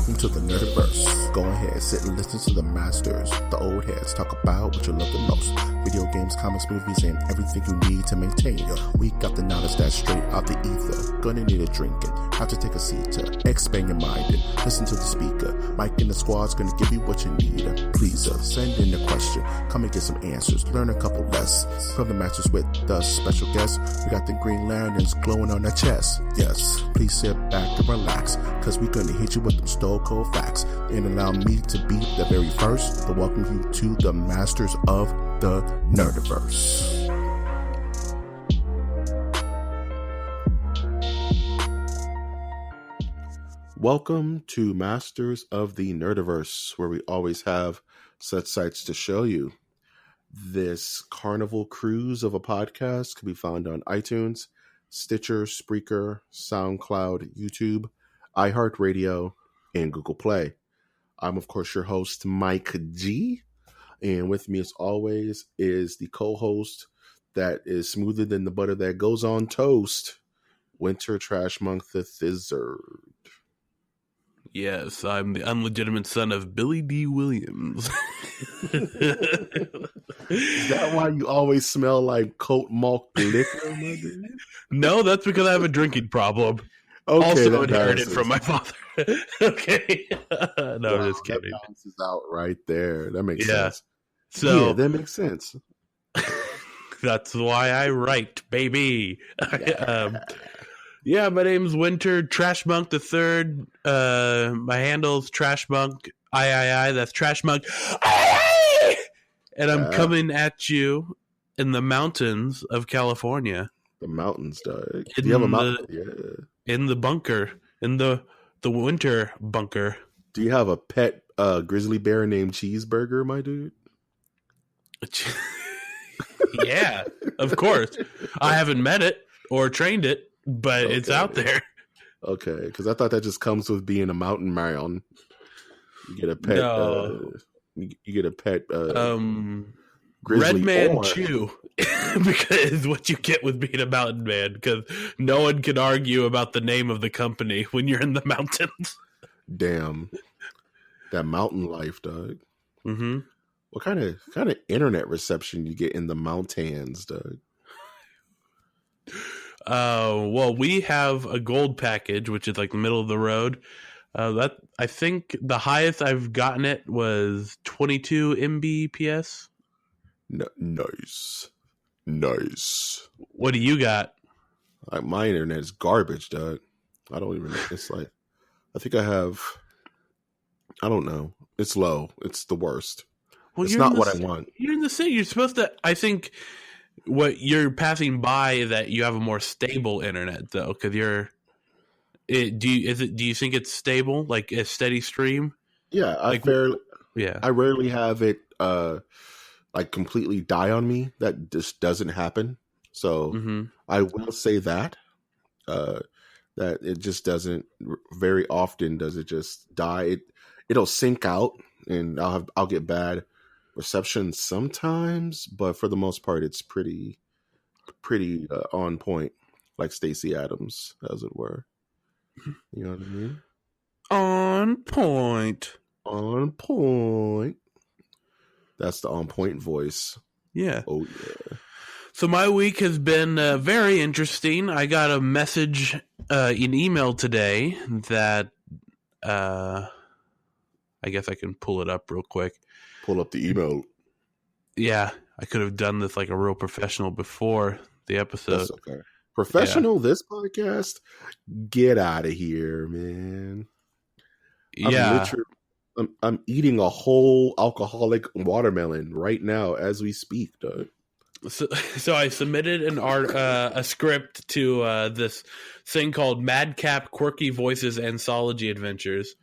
welcome to the Nerdiverse. Go ahead, sit and listen to the masters, the old heads, talk about what you love the most. Video games, comics, movies, and everything you need to maintain. We got the knowledge that's straight out the ether. Gonna need a drink and have to take a seat to expand your mind and listen to the speaker. Mike and the squad's gonna give you what you need. Please send in a question, come and get some answers, learn a couple lessons from the masters with the special guests. We got the Green Lanterns glowing on their chest. Yes, please sit back and relax, cause we're gonna hit you with them stone cold facts. And allow me to be the very first to welcome you to the masters of the Nerdiverse. Welcome to Masters of the Nerdiverse, where we always have such sights to show you. This carnival cruise of a podcast can be found on iTunes, Stitcher, Spreaker, SoundCloud, YouTube, iHeartRadio, and Google Play. I'm, of course, your host, Mike G. And with me, as always, is the co-host that is smoother than the butter that goes on toast, Winter Trash Monk the Thizzard. Yes, I'm the unlegitimate son of Billy D. Williams. Is that why you always smell like coat malt liquor, my dude? No, that's because I have a drinking problem. Okay, also inherited from my father. Okay. No, wow, I'm just kidding. That balances out right there. That makes sense. So, yeah, that makes sense. That's why I write, baby. Yeah, my name's Winter Trash Monk the Third. My handle's Trash Monk III. That's Trash Monk III! And I'm coming at you in the mountains of California. The mountains, dog. Do you have a mountain? Yeah. In the bunker, in the winter bunker. Do you have a pet grizzly bear named Cheeseburger, my dude? Yeah, of course. I haven't met it or trained it, but okay. It's out there. Okay, because I thought that just comes with being a mountain man. You get a pet. No. You get a pet. Red Man Chew, because what you get with being a mountain man, because no one can argue about the name of the company when you're in the mountains. Damn, that mountain life, dog. Mm-hmm. What kind of internet reception you get in the mountains, dog? Well, we have a gold package, which is like the middle of the road. That I think the highest I've gotten it was 22 Mbps. No, nice. What do you got? Like, my internet is garbage, dog. I don't even know. It's like, I think I have, I don't know. It's low. It's the worst. Well, it's not what I want. You're in the city. You're supposed to, I think what you're passing by that you have a more stable internet though. Cause do you think it's stable? Like a steady stream? Yeah. I rarely have it, like completely die on me. That just doesn't happen. So I will say that it just doesn't very often. Does it just die? It'll sync out, and I'll get bad reception sometimes, but for the most part, it's pretty on point, like Stacey Adams, as it were. You know what I mean? On point. That's the on point voice. Yeah. Oh, yeah. So my week has been very interesting. I got a message in email today that I guess I can pull it up real quick. Pull up the email. Yeah. I could have done this like a real professional before the episode. That's okay. Professional, yeah. This podcast? Get out of here, man. I'm eating a whole alcoholic watermelon right now as we speak, Doug. So I submitted a script to this thing called Madcap Quirky Voices Anthology Adventures,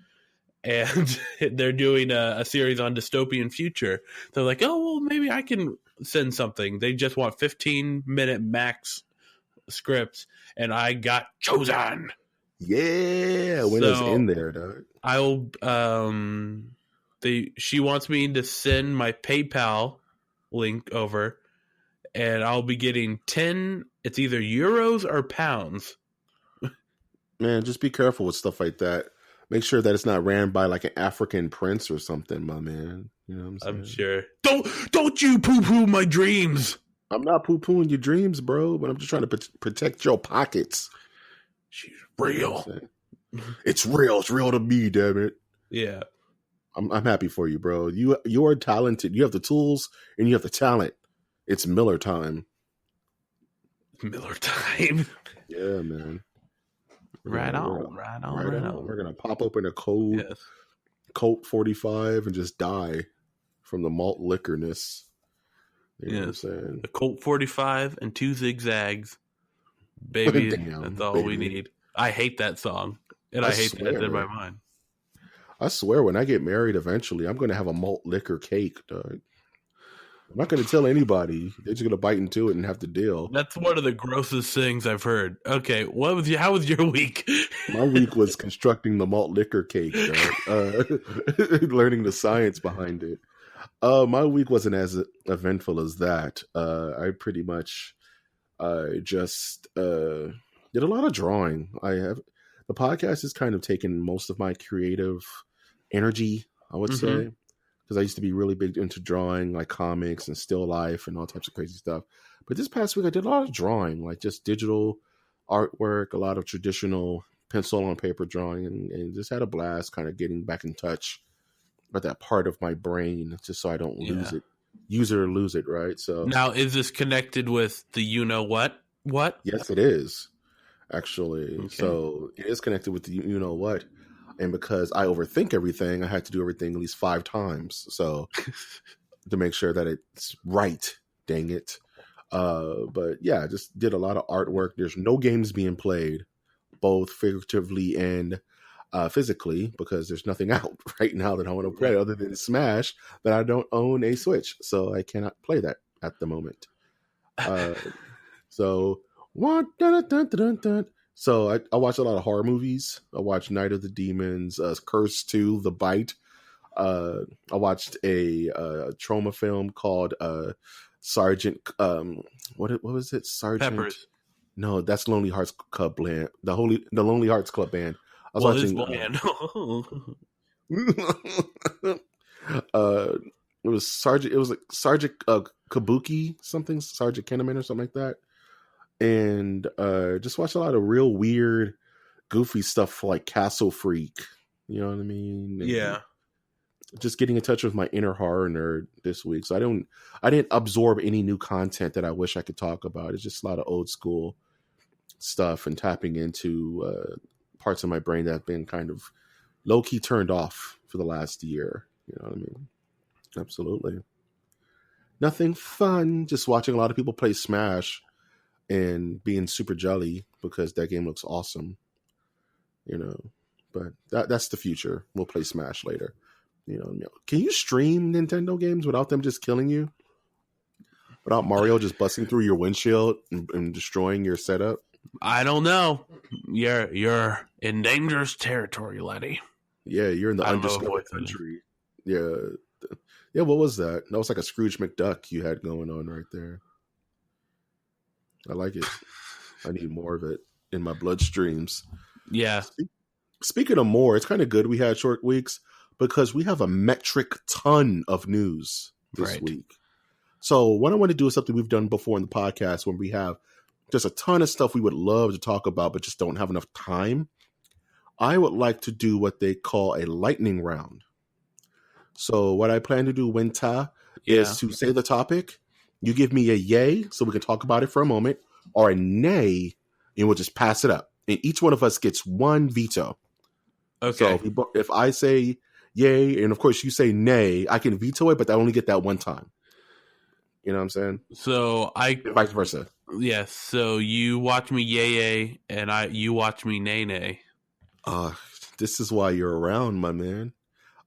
and they're doing a series on dystopian future. They're like, oh, well, maybe I can send something. They just want 15-minute max scripts, and I got chosen. Yeah, when it's in there, dog. I'll she wants me to send my PayPal link over, and I'll be getting 10. It's either euros or pounds. Man, just be careful with stuff like that. make sure that it's not ran by like an African prince or something, my man. You know what I'm saying? I'm sure. Don't you poo-poo my dreams. I'm not poo-pooing your dreams, bro, but I'm just trying to protect your pockets. She's real. You know it's real. It's real to me, damn it. Yeah. I'm happy for you, bro. You are talented. You have the tools and you have the talent. It's Miller time. Miller time. Yeah, man. Right on. We're gonna pop open a Colt 45 and just die from the malt liquorness. You know what I'm saying? A Colt 45 and 2 zigzags. Baby, Damn, that's all baby. we need. I hate that song. And I hate that it's in my mind. I swear, when I get married eventually, I'm going to have a malt liquor cake, dog. I'm not going to tell anybody. They're just going to bite into it and have to deal. That's one of the grossest things I've heard. Okay, how was your week? My week was constructing the malt liquor cake, dog. Learning the science behind it. My week wasn't as eventful as that. I pretty much just did a lot of drawing. The podcast has kind of taken most of my creative energy, I would say, because I used to be really big into drawing, like comics and still life and all types of crazy stuff. But this past week, I did a lot of drawing, like just digital artwork, a lot of traditional pencil on paper drawing, and just had a blast kind of getting back in touch with that part of my brain, just so I don't lose it, right? So now, is this connected with the you-know-what? What? Yes, it is. Actually, Okay. So it is connected with the you know what, and because I overthink everything, I had to do everything at least 5 times, so to make sure that it's right. Dang it! But yeah, I just did a lot of artwork. There's no games being played, both figuratively and physically, because there's nothing out right now that I want to play other than Smash. That I don't own a Switch, so I cannot play that at the moment. So. So I watch a lot of horror movies. I watched Night of the Demons, Curse 2, The Bite. I watched a trauma film called Sergeant. What was it? Sergeant Peppers. No, that's Lonely Hearts Club Band. The Lonely Hearts Club Band. I was watching. It was Sergeant. It was like Sergeant Kabuki something. Sergeant Kenneman or something like that. And just watch a lot of real weird, goofy stuff like Castle Freak. You know what I mean? And yeah. Just getting in touch with my inner horror nerd this week. So I didn't absorb any new content that I wish I could talk about. It's just a lot of old school stuff and tapping into parts of my brain that have been kind of low key turned off for the last year. You know what I mean? Absolutely. Nothing fun. Just watching a lot of people play Smash. And being super jelly because that game looks awesome, you know. But that's the future. We'll play Smash later, you know. Can you stream Nintendo games without them just killing you? Without Mario just busting through your windshield and destroying your setup? I don't know. You're in dangerous territory, Letty. Yeah, you're in the undiscovered country. Yeah. What was that? That was like a Scrooge McDuck you had going on right there. I like it. I need more of it in my bloodstreams. Yeah. Speaking of more, it's kind of good we had short weeks because we have a metric ton of news this week. So what I want to do is something we've done before in the podcast when we have just a ton of stuff we would love to talk about but just don't have enough time. I would like to do what they call a lightning round. So what I plan to do, Winta, is to say the topic. You give me a yay, so we can talk about it for a moment, or a nay, and we'll just pass it up. And each one of us gets one veto. Okay. So if I say yay, and of course you say nay, I can veto it, but I only get that one time. You know what I'm saying? So and vice versa. Yes. So you watch me yay, and you watch me nay. This is why you're around, my man.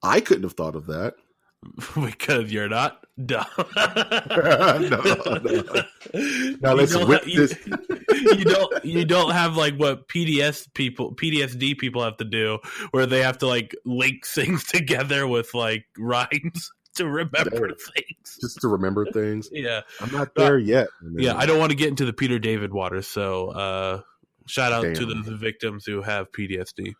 I couldn't have thought of that. Because you're not dumb. No. Now let's whip this. You don't have like what PTSD people have to do, where they have to like link things together with like rhymes to remember things. Just to remember things. Yeah, I'm not there yet. Yeah, I don't want to get into the Peter David waters. So shout out to the victims who have PTSD.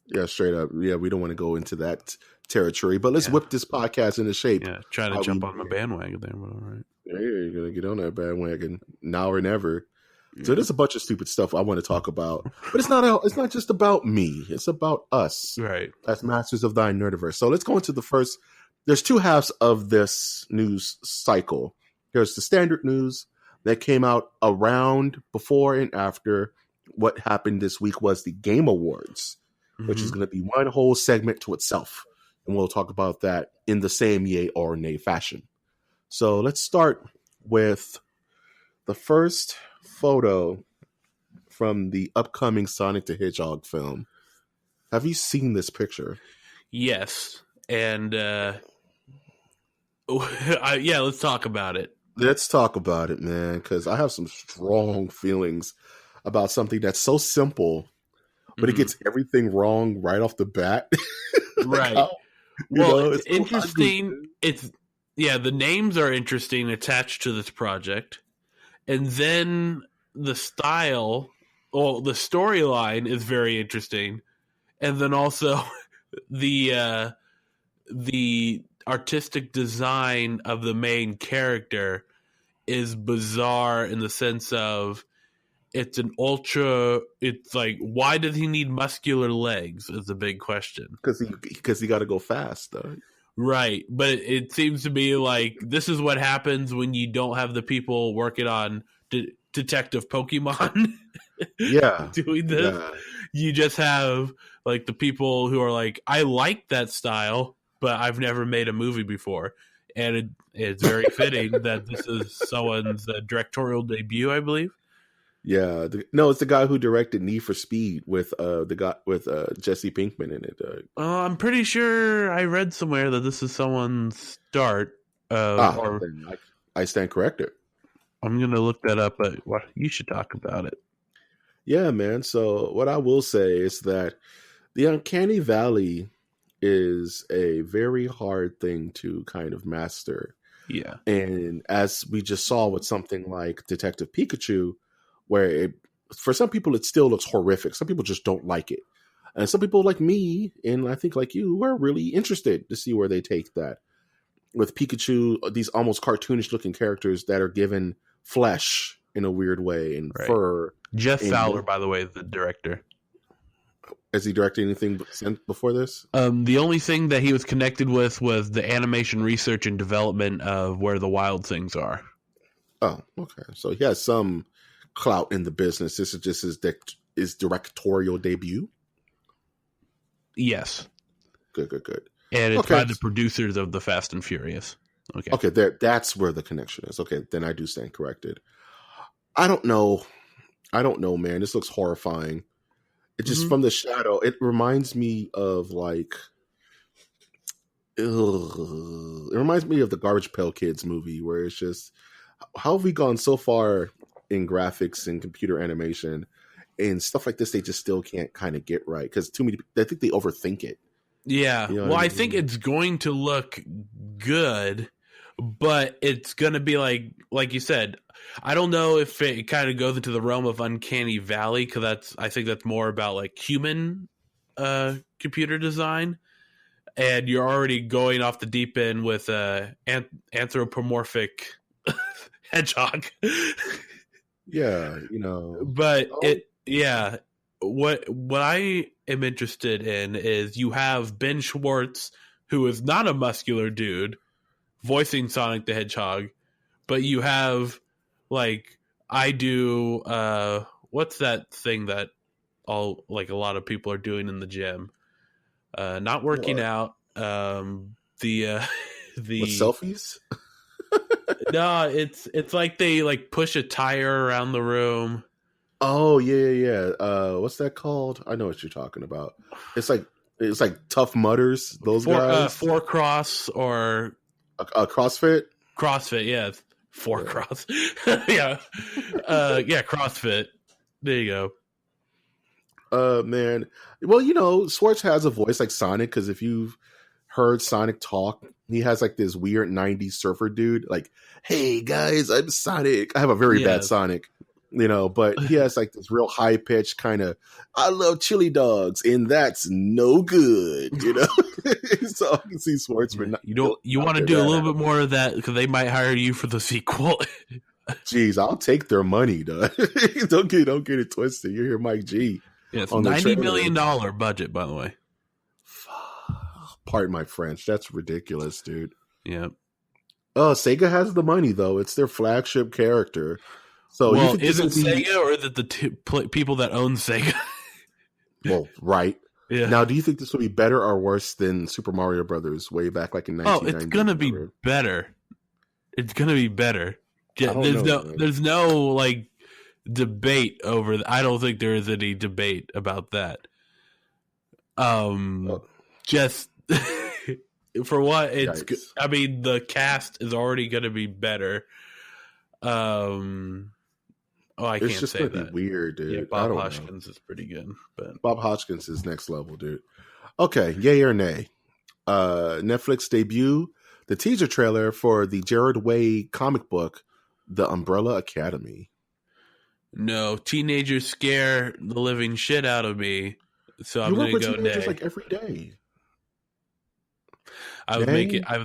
Yeah, straight up. Yeah, we don't want to go into that territory, but let's whip this podcast into shape. Yeah, trying to jump on my bandwagon there, but all right. Yeah, you're gonna get on that bandwagon now or never. So there's a bunch of stupid stuff I want to talk about, but it's not just about me. It's about us, right? As masters of thy nerdiverse. So let's go into the first. There's two halves of this news cycle. There's the standard news that came out around before and after what happened this week was the Game Awards, which is going to be one whole segment to itself, and we'll talk about that in the same yay or nay fashion. So let's start with the first photo from the upcoming Sonic the Hedgehog film. Have you seen this picture? Yes. And let's talk about it. Let's talk about it, man, because I have some strong feelings about something that's so simple, but it gets everything wrong right off the bat. Right. It's interesting. The names are interesting attached to this project. And then the style, the storyline is very interesting. And then also the artistic design of the main character is bizarre in the sense of it's like, why does he need muscular legs is the big question. Because he got to go fast, though. Right, but it seems to be like this is what happens when you don't have the people working on Detective Pokemon doing this. Yeah. You just have like the people who are like, I like that style, but I've never made a movie before. And it's very fitting that this is someone's directorial debut, I believe. Yeah, it's the guy who directed Need for Speed with Jesse Pinkman in it. I'm pretty sure I read somewhere that this is someone's start. I stand corrected. I'm gonna look that up, but you should talk about it. Yeah, man. So what I will say is that the Uncanny Valley is a very hard thing to kind of master. Yeah, and as we just saw with something like Detective Pikachu, where for some people it still looks horrific. Some people just don't like it. And some people like me, and I think like you, are really interested to see where they take that. With Pikachu, these almost cartoonish looking characters that are given flesh in a weird way and fur. Jeff Fowler, by the way, is the director. Has he directed anything before this? The only thing that he was connected with was the animation research and development of Where the Wild Things Are. Oh, okay. So he has some clout in the business. This is just his directorial debut. Yes. Good. And it's by the producers of the Fast and Furious. Okay, that's where the connection is. Okay, then I do stand corrected. I don't know, man. This looks horrifying. It just from the shadow, it reminds me of like, it reminds me of the Garbage Pail Kids movie, where it's just, how have we gone so far in graphics and computer animation and stuff like this? They just still can't kind of get right because too many. I think they overthink it. Yeah. You know I think it's going to look good, but it's going to be like you said. I don't know if it kind of goes into the realm of Uncanny Valley because I think that's more about like human computer design, and you're already going off the deep end with anthropomorphic hedgehog. Yeah, but what I am interested in is you have Ben Schwartz, who is not a muscular dude, voicing Sonic the Hedgehog, but you have like I do. What's that thing that a lot of people are doing in the gym? Not working out. The selfies. No, it's like they like push a tire around the room. Oh yeah. What's that called? I know what you're talking about. It's like Tough Mudders. Those guys. 4Cross or CrossFit. CrossFit, yeah. 4Cross. Yeah. CrossFit. There you go. Man. Well, Schwartz has a voice like Sonic because if you've heard Sonic talk, he has like this weird 90s surfer dude. Like, hey guys, I'm Sonic. I have a very bad Sonic. But he has like this real high pitched kind of, I love chili dogs, and that's no good, So I can see Schwartzman. You want to do a little bit more of that because they might hire you for the sequel. Jeez, I'll take their money, though. Don't get it twisted. You hear Mike G? Yeah, it's $90 million budget, by the way. Pardon my French. That's ridiculous, dude. Yeah. Oh, Sega has the money, though. It's their flagship character. So is it Sega or is it the people that own Sega? Well, right. Yeah. Now, do you think this will be better or worse than Super Mario Brothers way back like in 1990? Oh, it's gonna be better. It's gonna be better. Yeah, there's no like debate over. I don't think there is any debate about that. Just for what it's. Yikes. I mean, the cast is already gonna be better. I can't say that. It's just gonna be weird, dude. Yeah, Bob Hoskins is pretty good, but Bob Hoskins is next level, dude. Okay, yay or nay? Netflix debut the teaser trailer for the Jared Way comic book, The Umbrella Academy. No, teenagers scare the living shit out of me, so I'm gonna go nay. Like every day. I was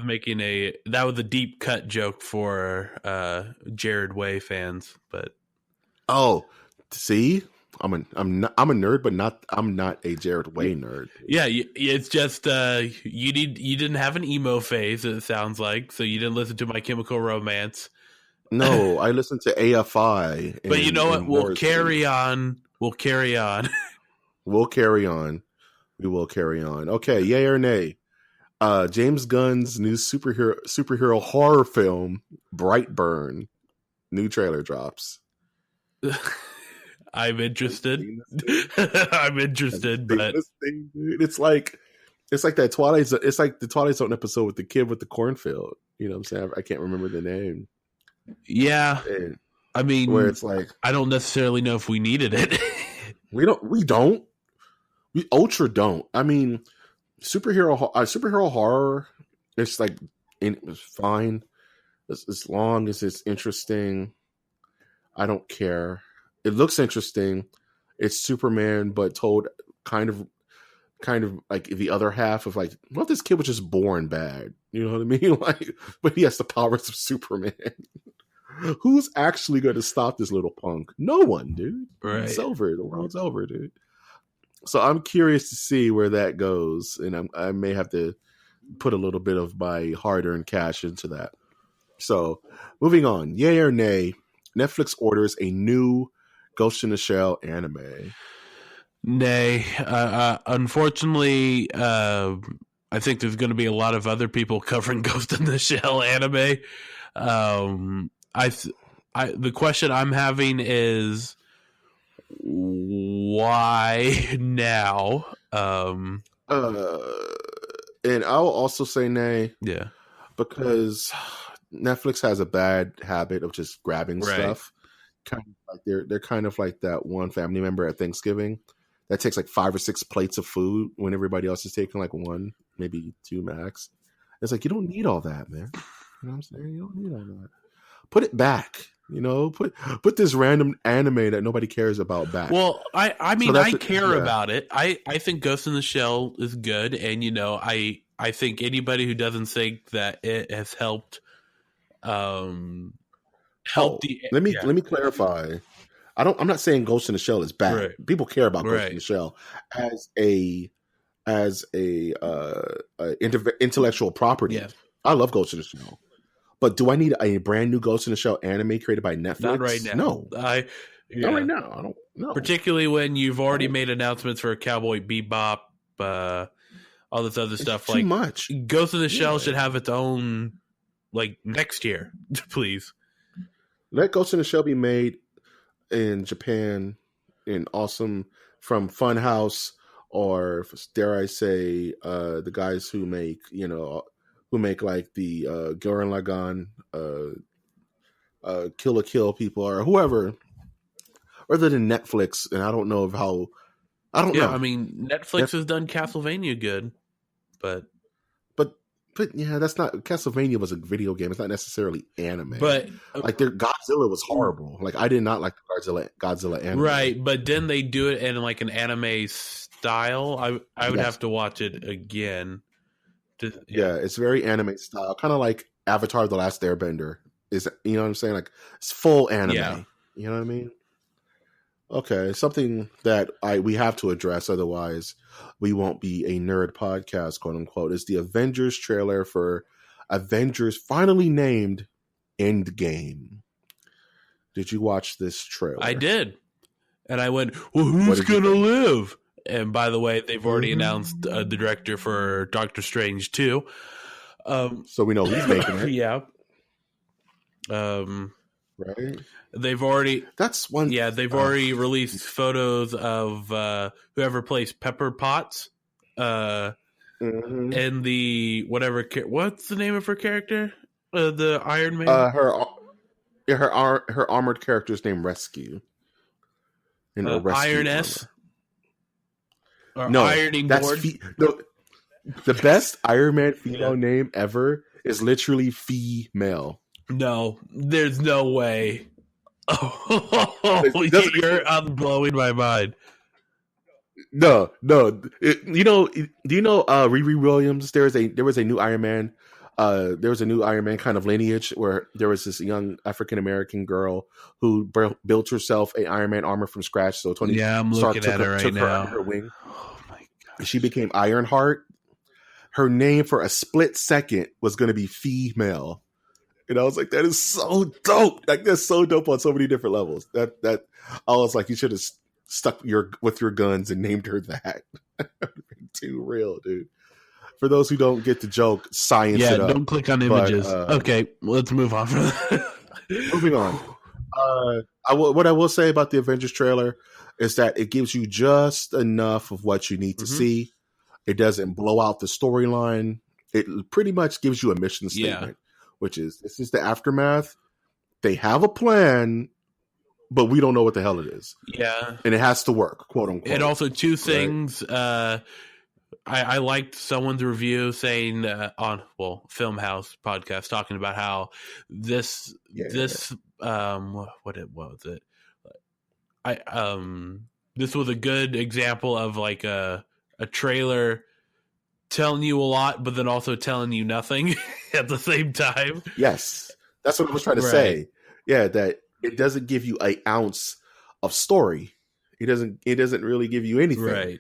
making that was a deep cut joke for Jared Way fans, but see, I'm a nerd, but I'm not a Jared Way nerd. Yeah, it's just you didn't have an emo phase. It sounds like, so you didn't listen to My Chemical Romance. No, I listened to AFI. But you know what? We'll carry on. We will carry on. We will carry on. Okay, yay or nay? James Gunn's new superhero horror film, Brightburn, new trailer drops. I'm interested. I'm interested, but it's like that Twilight Zone. It's like the Twilight Zone episode with the kid with the cornfield. You know what I'm saying? I can't remember the name. Yeah, I mean, where it's like I don't necessarily know if we needed it. We ultra don't. I mean, superhero horror. It's like it's fine as long as it's interesting. I don't care. It looks interesting. It's Superman, but told kind of like the other half of like, what if this kid was just born bad? You know what I mean? Like, but he has the powers of Superman. Who's actually going to stop this little punk? No one, dude. Right. It's over. The world's over, dude. So I'm curious to see where that goes, and I may have to put a little bit of my hard-earned cash into that. So, moving on. Yay or nay? Netflix orders a new Ghost in the Shell anime. Nay. Unfortunately, I think there's going to be a lot of other people covering Ghost in the Shell anime. The question I'm having is why now? And I'll also say nay. Yeah, because Netflix has a bad habit of just grabbing stuff. Kind of like they're kind of like that one family member at Thanksgiving that takes like 5 or 6 plates of food when everybody else is taking like 1, maybe 2 max. It's like, you don't need all that, man. You know what I'm saying? You don't need all that. Put it back. Put this random anime that nobody cares about back. Well, I mean, I care about it. I think Ghost in the Shell is good, and I think anybody who doesn't think that it has helped, let me clarify. I'm not saying Ghost in the Shell is bad. Right. People care about Ghost in the Shell as a intellectual property. Yeah. I love Ghost in the Shell. But do I need a brand new Ghost in the Shell anime created by Netflix? Not right now. No. Not right now. I don't know. Particularly when you've already made announcements for Cowboy Bebop, all this other stuff. Too much. Ghost in the Shell should have its own, like, next year, please. Let Ghost in the Shell be made in Japan in awesome from Funhouse, or dare I say, the guys who make like the Gurren Lagann, Kill la Kill people, or whoever, other than Netflix. And I don't know know. I mean, Netflix has done Castlevania good, but But yeah, that's not Castlevania was a video game. It's not necessarily anime. But like their Godzilla was horrible. Like I did not like the Godzilla anime. right, but didn't they do it in like an anime style? I would have to watch it again. Yeah, it's very anime style, kind of like Avatar: The Last Airbender. Is you know what I'm saying? Like it's full anime. Yeah. You know what I mean? Okay, something that we have to address, otherwise we won't be a nerd podcast, quote unquote, is the Avengers trailer for Avengers finally named Endgame. Did you watch this trailer? I did. And I went, well, who's going to live? And by the way, they've already announced the director for Doctor Strange 2. So we know he's making it. Yeah. Right? They've already already released photos of whoever plays Pepper Potts and the what's the name of her character? The Iron Man? Her armored character's name Rescue. Ironess? No, Ironing Board? The best Iron Man female name ever is literally female. No, there's no way. Oh, you're blowing my mind. No. Do you know Riri Williams? There was a new Iron Man. There was a new Iron Man kind of lineage where there was this young African American girl who built herself a Iron Man armor from scratch. So Tony Stark took her under her wing. Oh my god! She became Ironheart. Her name for a split second was going to be female. And I was like, that is so dope. Like, that's so dope on so many different levels. That I was like, you should have stuck with your guns and named her that. Too real, dude. For those who don't get the joke, science it up. Don't click on images. Okay, let's move on from that. Moving on. What I will say about the Avengers trailer is that it gives you just enough of what you need to see. It doesn't blow out the storyline. It pretty much gives you a mission statement. Which is, this is the aftermath. They have a plan, but we don't know what the hell it is. Yeah. And it has to work, quote unquote. And also two things. Right? I liked someone's review saying on Film House podcast talking about how this what was it? This was a good example of like a trailer telling you a lot, but then also telling you nothing at the same time. Yes, that's what I was trying to say. Yeah, that it doesn't give you an ounce of story. It doesn't really give you anything. Right.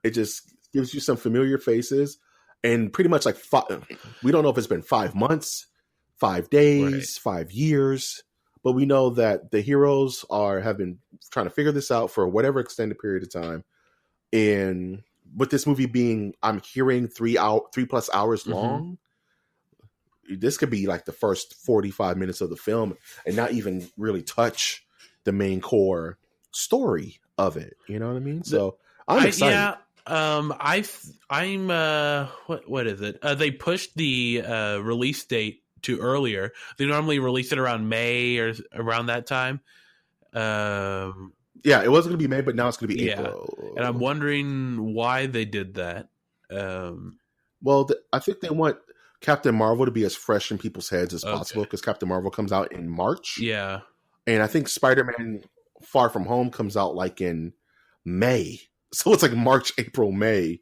It just gives you some familiar faces, and pretty much like we don't know if it's been 5 months, 5 days, 5 years, but we know that the heroes have been trying to figure this out for whatever extended period of time, and with this movie being, I'm hearing 3+ hours long, this could be like the first 45 minutes of the film and not even really touch the main core story of it. You know what I mean? So I'm excited. Yeah. I'm what is it? They pushed the release date to earlier. They normally release it around May or around that time. Yeah, it wasn't going to be May, but now it's going to be April. And I'm wondering why they did that. Well, I think they want Captain Marvel to be as fresh in people's heads as possible because Captain Marvel comes out in March. Yeah. And I think Spider-Man Far From Home comes out like in May. So it's like March, April, May,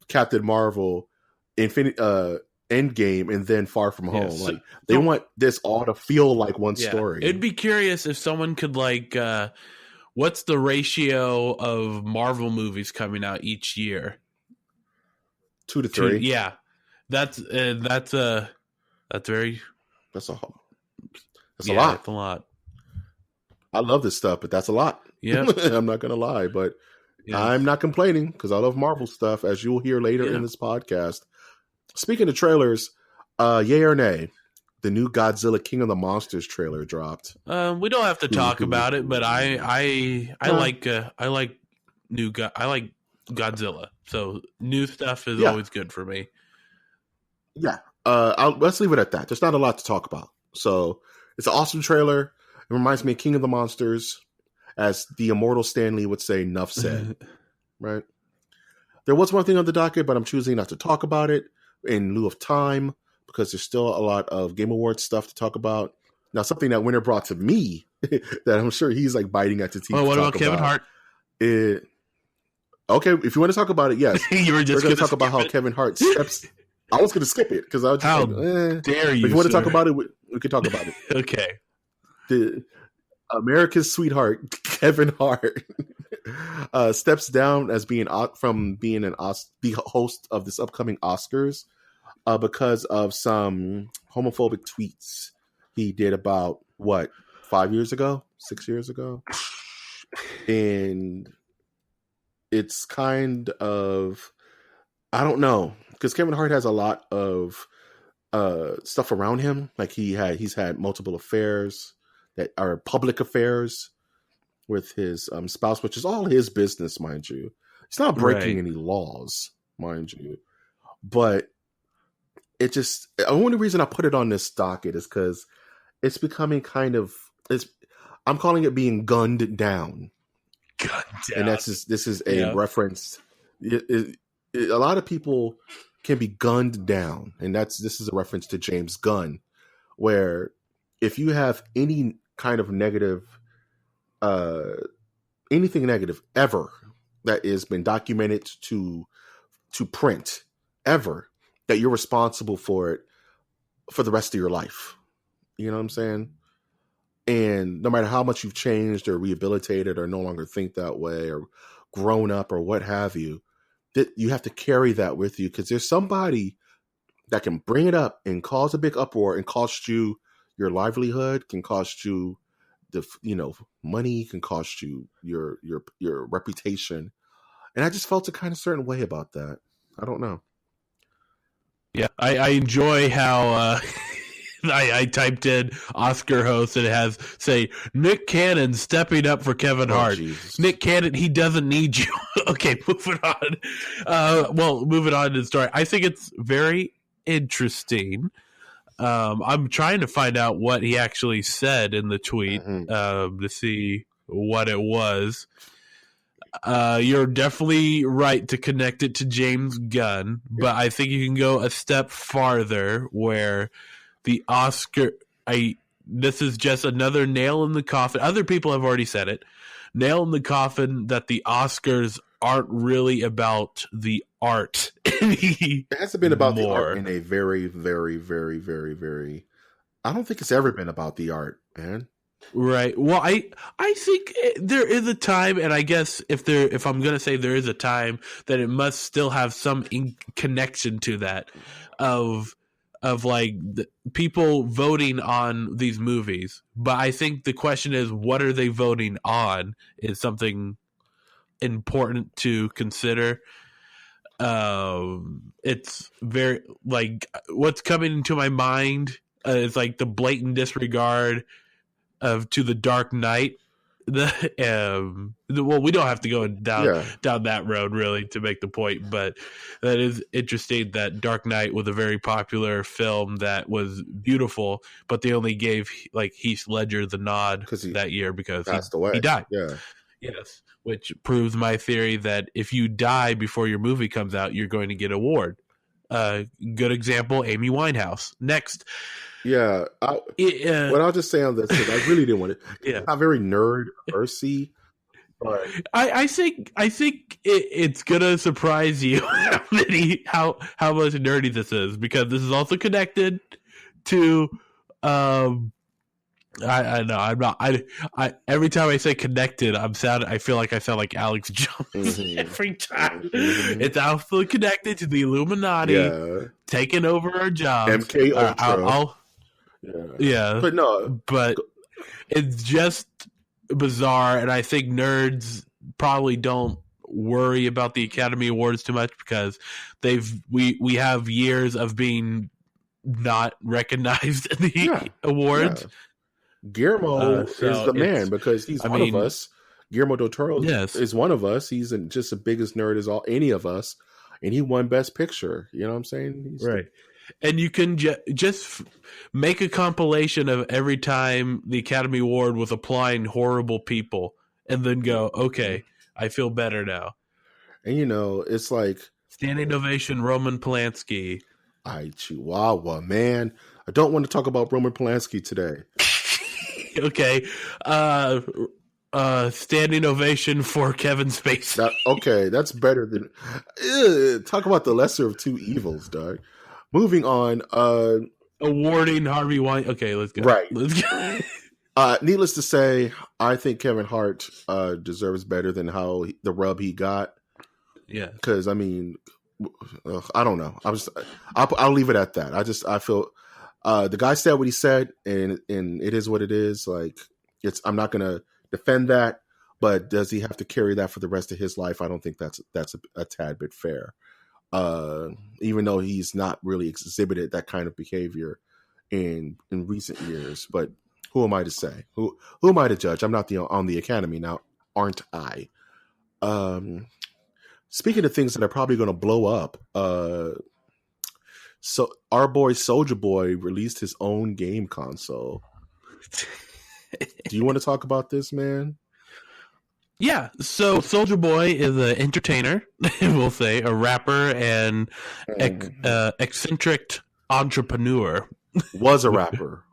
Captain Marvel, Endgame, and then Far From Home. So, like they want this all to feel like one story. It'd be curious if someone could like... what's the ratio of Marvel movies coming out each year? 2 to 3. Yeah, that's very. That's a lot. That's a lot. I love this stuff, but that's a lot. Yeah, I'm not gonna lie, but I'm not complaining because I love Marvel stuff, as you'll hear later in this podcast. Speaking of trailers, yay or nay? The new Godzilla King of the Monsters trailer dropped. We don't have to talk about it, but I like Godzilla. So new stuff is always good for me. Yeah. Let's leave it at that. There's not a lot to talk about. So it's an awesome trailer. It reminds me of King of the Monsters, as the immortal Stan Lee would say, "Nuff said." Right. There was one thing on the docket, but I'm choosing not to talk about it in lieu of time, because there's still a lot of Game Awards stuff to talk about. Now, something that Winter brought to me that I'm sure he's like biting at the teeth. Oh, what to about talk Kevin Hart? Okay, if you want to talk about it, yes. You were just going to talk about how Kevin Hart steps. I was going to skip it because I was just how dare you? If you want to talk about it, we could talk about it. Okay. The America's sweetheart, Kevin Hart, steps down as being from being the host of this upcoming Oscars because of some homophobic tweets he did about 5 years ago, 6 years ago, and it's kind of, I don't know, because Kevin Hart has a lot of stuff around him. Like he's had multiple affairs that are public affairs with his spouse, which is all his business, mind you. He's not breaking any laws, mind you. But it just, the only reason I put it on this docket is because it's becoming I'm calling it being gunned down. And this is a reference. A lot of people can be gunned down, and this is a reference to James Gunn, where if you have any kind of negative, anything negative ever that has been documented to print ever, that you're responsible for it for the rest of your life. You know what I'm saying? And no matter how much you've changed or rehabilitated or no longer think that way or grown up or what have you, that you have to carry that with you, because there's somebody that can bring it up and cause a big uproar and cost you your livelihood, can cost you money, can cost you your reputation. And I just felt a kind of certain way about that. I don't know. Yeah, I enjoy how I typed in Oscar host and it has say Nick Cannon stepping up for Kevin Hart. Jesus. Nick Cannon, he doesn't need you. Okay, moving on. Moving on to the story. I think it's very interesting. I'm trying to find out what he actually said in the tweet to see what it was. You're definitely right to connect it to James Gunn, but I think you can go a step farther where the Oscar, this is just another nail in the coffin. Other people have already said it. Nail in the coffin that the Oscars aren't really about the art. It hasn't been about the art in a very, very, very, very, very. I don't think it's ever been about the art, man. Right. Well, I think there is a time, and I guess if I'm going to say there is a time, that it must still have some connection to that of like people voting on these movies. But I think the question is, what are they voting on is something important to consider. It's very, like, what's coming into my mind is like the blatant disregard to the Dark Knight. We don't have to go down that road really to make the point, but that is interesting that Dark Knight was a very popular film that was beautiful, but they only gave like Heath Ledger the nod that year because he died. Yeah. Yes, which proves my theory that if you die before your movie comes out, you're going to get an award. Good example, Amy Winehouse. Next. Yeah, what I'll just say on this is I really didn't want it. Yeah, not very nerd-ersy, but I think it's gonna surprise you how much nerdy this is, because this is also connected to I know I'm not I every time I say connected I feel like I sound like Alex Jones every time. It's also connected to the Illuminati taking over our jobs. MK Ultra. Yeah, but it's just bizarre, and I think nerds probably don't worry about the Academy Awards too much because we have years of being not recognized in the awards. Yeah. Guillermo is the man because he's one of us. Guillermo del Toro is one of us. He's just the biggest nerd as any of us, and he won Best Picture. You know what I'm saying? Right. And you can just make a compilation of every time the Academy Award was applying horrible people and then go, okay, I feel better now. And, it's like... Standing ovation, Roman Polanski. I Chihuahua, man. I don't want to talk about Roman Polanski today. Okay. Standing ovation for Kevin Spacey. Okay, that's better than talk about the lesser of two evils, dog. Moving on. Awarding Harvey Weinstein. Okay, let's go. Right. Let's go. Needless to say, I think Kevin Hart deserves better than the rub he got. Yeah. Because I mean, I don't know. I'll leave it at that. I feel the guy said what he said, and it is what it is. Like I'm not gonna defend that, but does he have to carry that for the rest of his life? I don't think that's a tad bit fair. Even though he's not really exhibited that kind of behavior in recent years, but who am I to say? Who am I to judge? I'm not on the Academy now, aren't I? Speaking of things that are probably going to blow up, so our boy Soulja Boy released his own game console. Do you want to talk about this, man? Yeah, so Soulja Boy is an entertainer, we'll say, a rapper and eccentric entrepreneur. Was a rapper.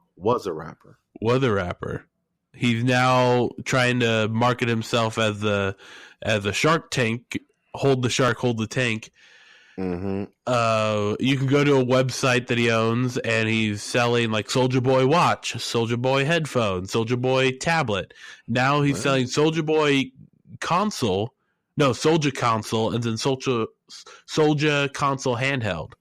He's now trying to market himself as a Shark Tank. Hold the shark, hold the tank. Mm-hmm. You can go to a website that he owns, and he's selling like Soulja Boy watch, Soulja Boy headphones, Soulja Boy tablet. Now he's selling Soulja Boy console, Soulja console, and then Soulja console handheld.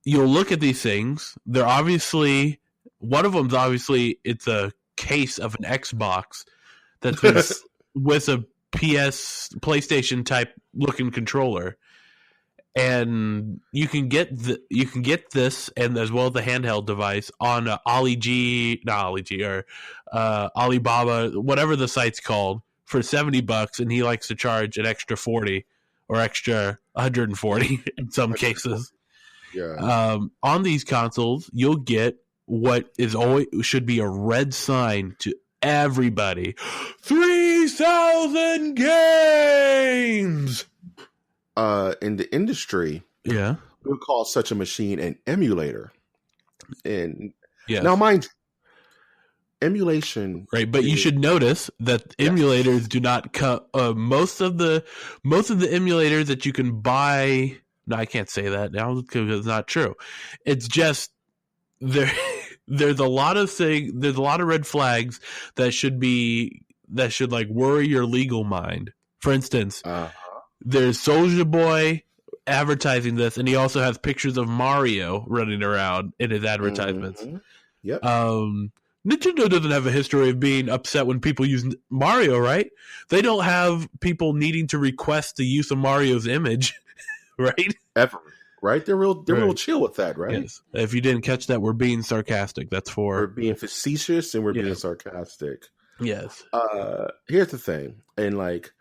You'll look at these things. They're obviously one of them's obviously it's a case of an Xbox that's been with a PlayStation type looking controller, and you can get this and as well as the handheld device on Alibaba, whatever the site's called, for $70, and he likes to charge an extra 40 or extra 140 in some cases. Yeah. On these consoles, you'll get what is always should be a red sign to everybody: 3,000 games. In the industry, we would call such a machine an emulator. And now, mind you, emulation, right? But you should notice that emulators do not cut. Most of the emulators that you can buy. No, I can't say that now because it's not true. It's just there. There's a lot of red flags that should like worry your legal mind. For instance, there's Soulja Boy advertising this, and he also has pictures of Mario running around in his advertisements. Mm-hmm. Yep. Nintendo doesn't have a history of being upset when people use Mario, right? They don't have people needing to request the use of Mario's image, right? Ever. Right? They're real chill with that, right? Yes. If you didn't catch that, we're being sarcastic. We're being facetious and we're being sarcastic. Yes. Here's the thing. And like,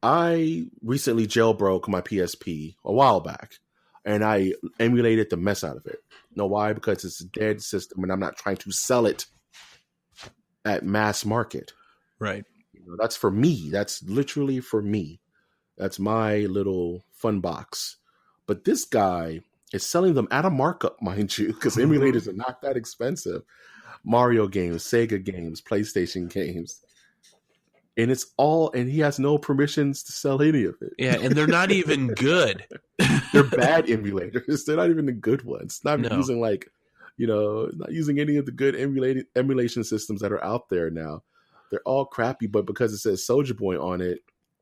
I recently jailbroke my PSP a while back, and I emulated the mess out of it. You know why? Because it's a dead system, and I'm not trying to sell it at mass market. Right. That's for me. That's literally for me. That's my little fun box. But this guy is selling them at a markup, mind you, because emulators are not that expensive. Mario games, Sega games, PlayStation games. And and he has no permissions to sell any of it. Yeah, and they're not even good. They're bad emulators. They're not even the good ones. Not using not using any of the good emulation systems that are out there now. They're all crappy, but because it says Soulja Boy on it.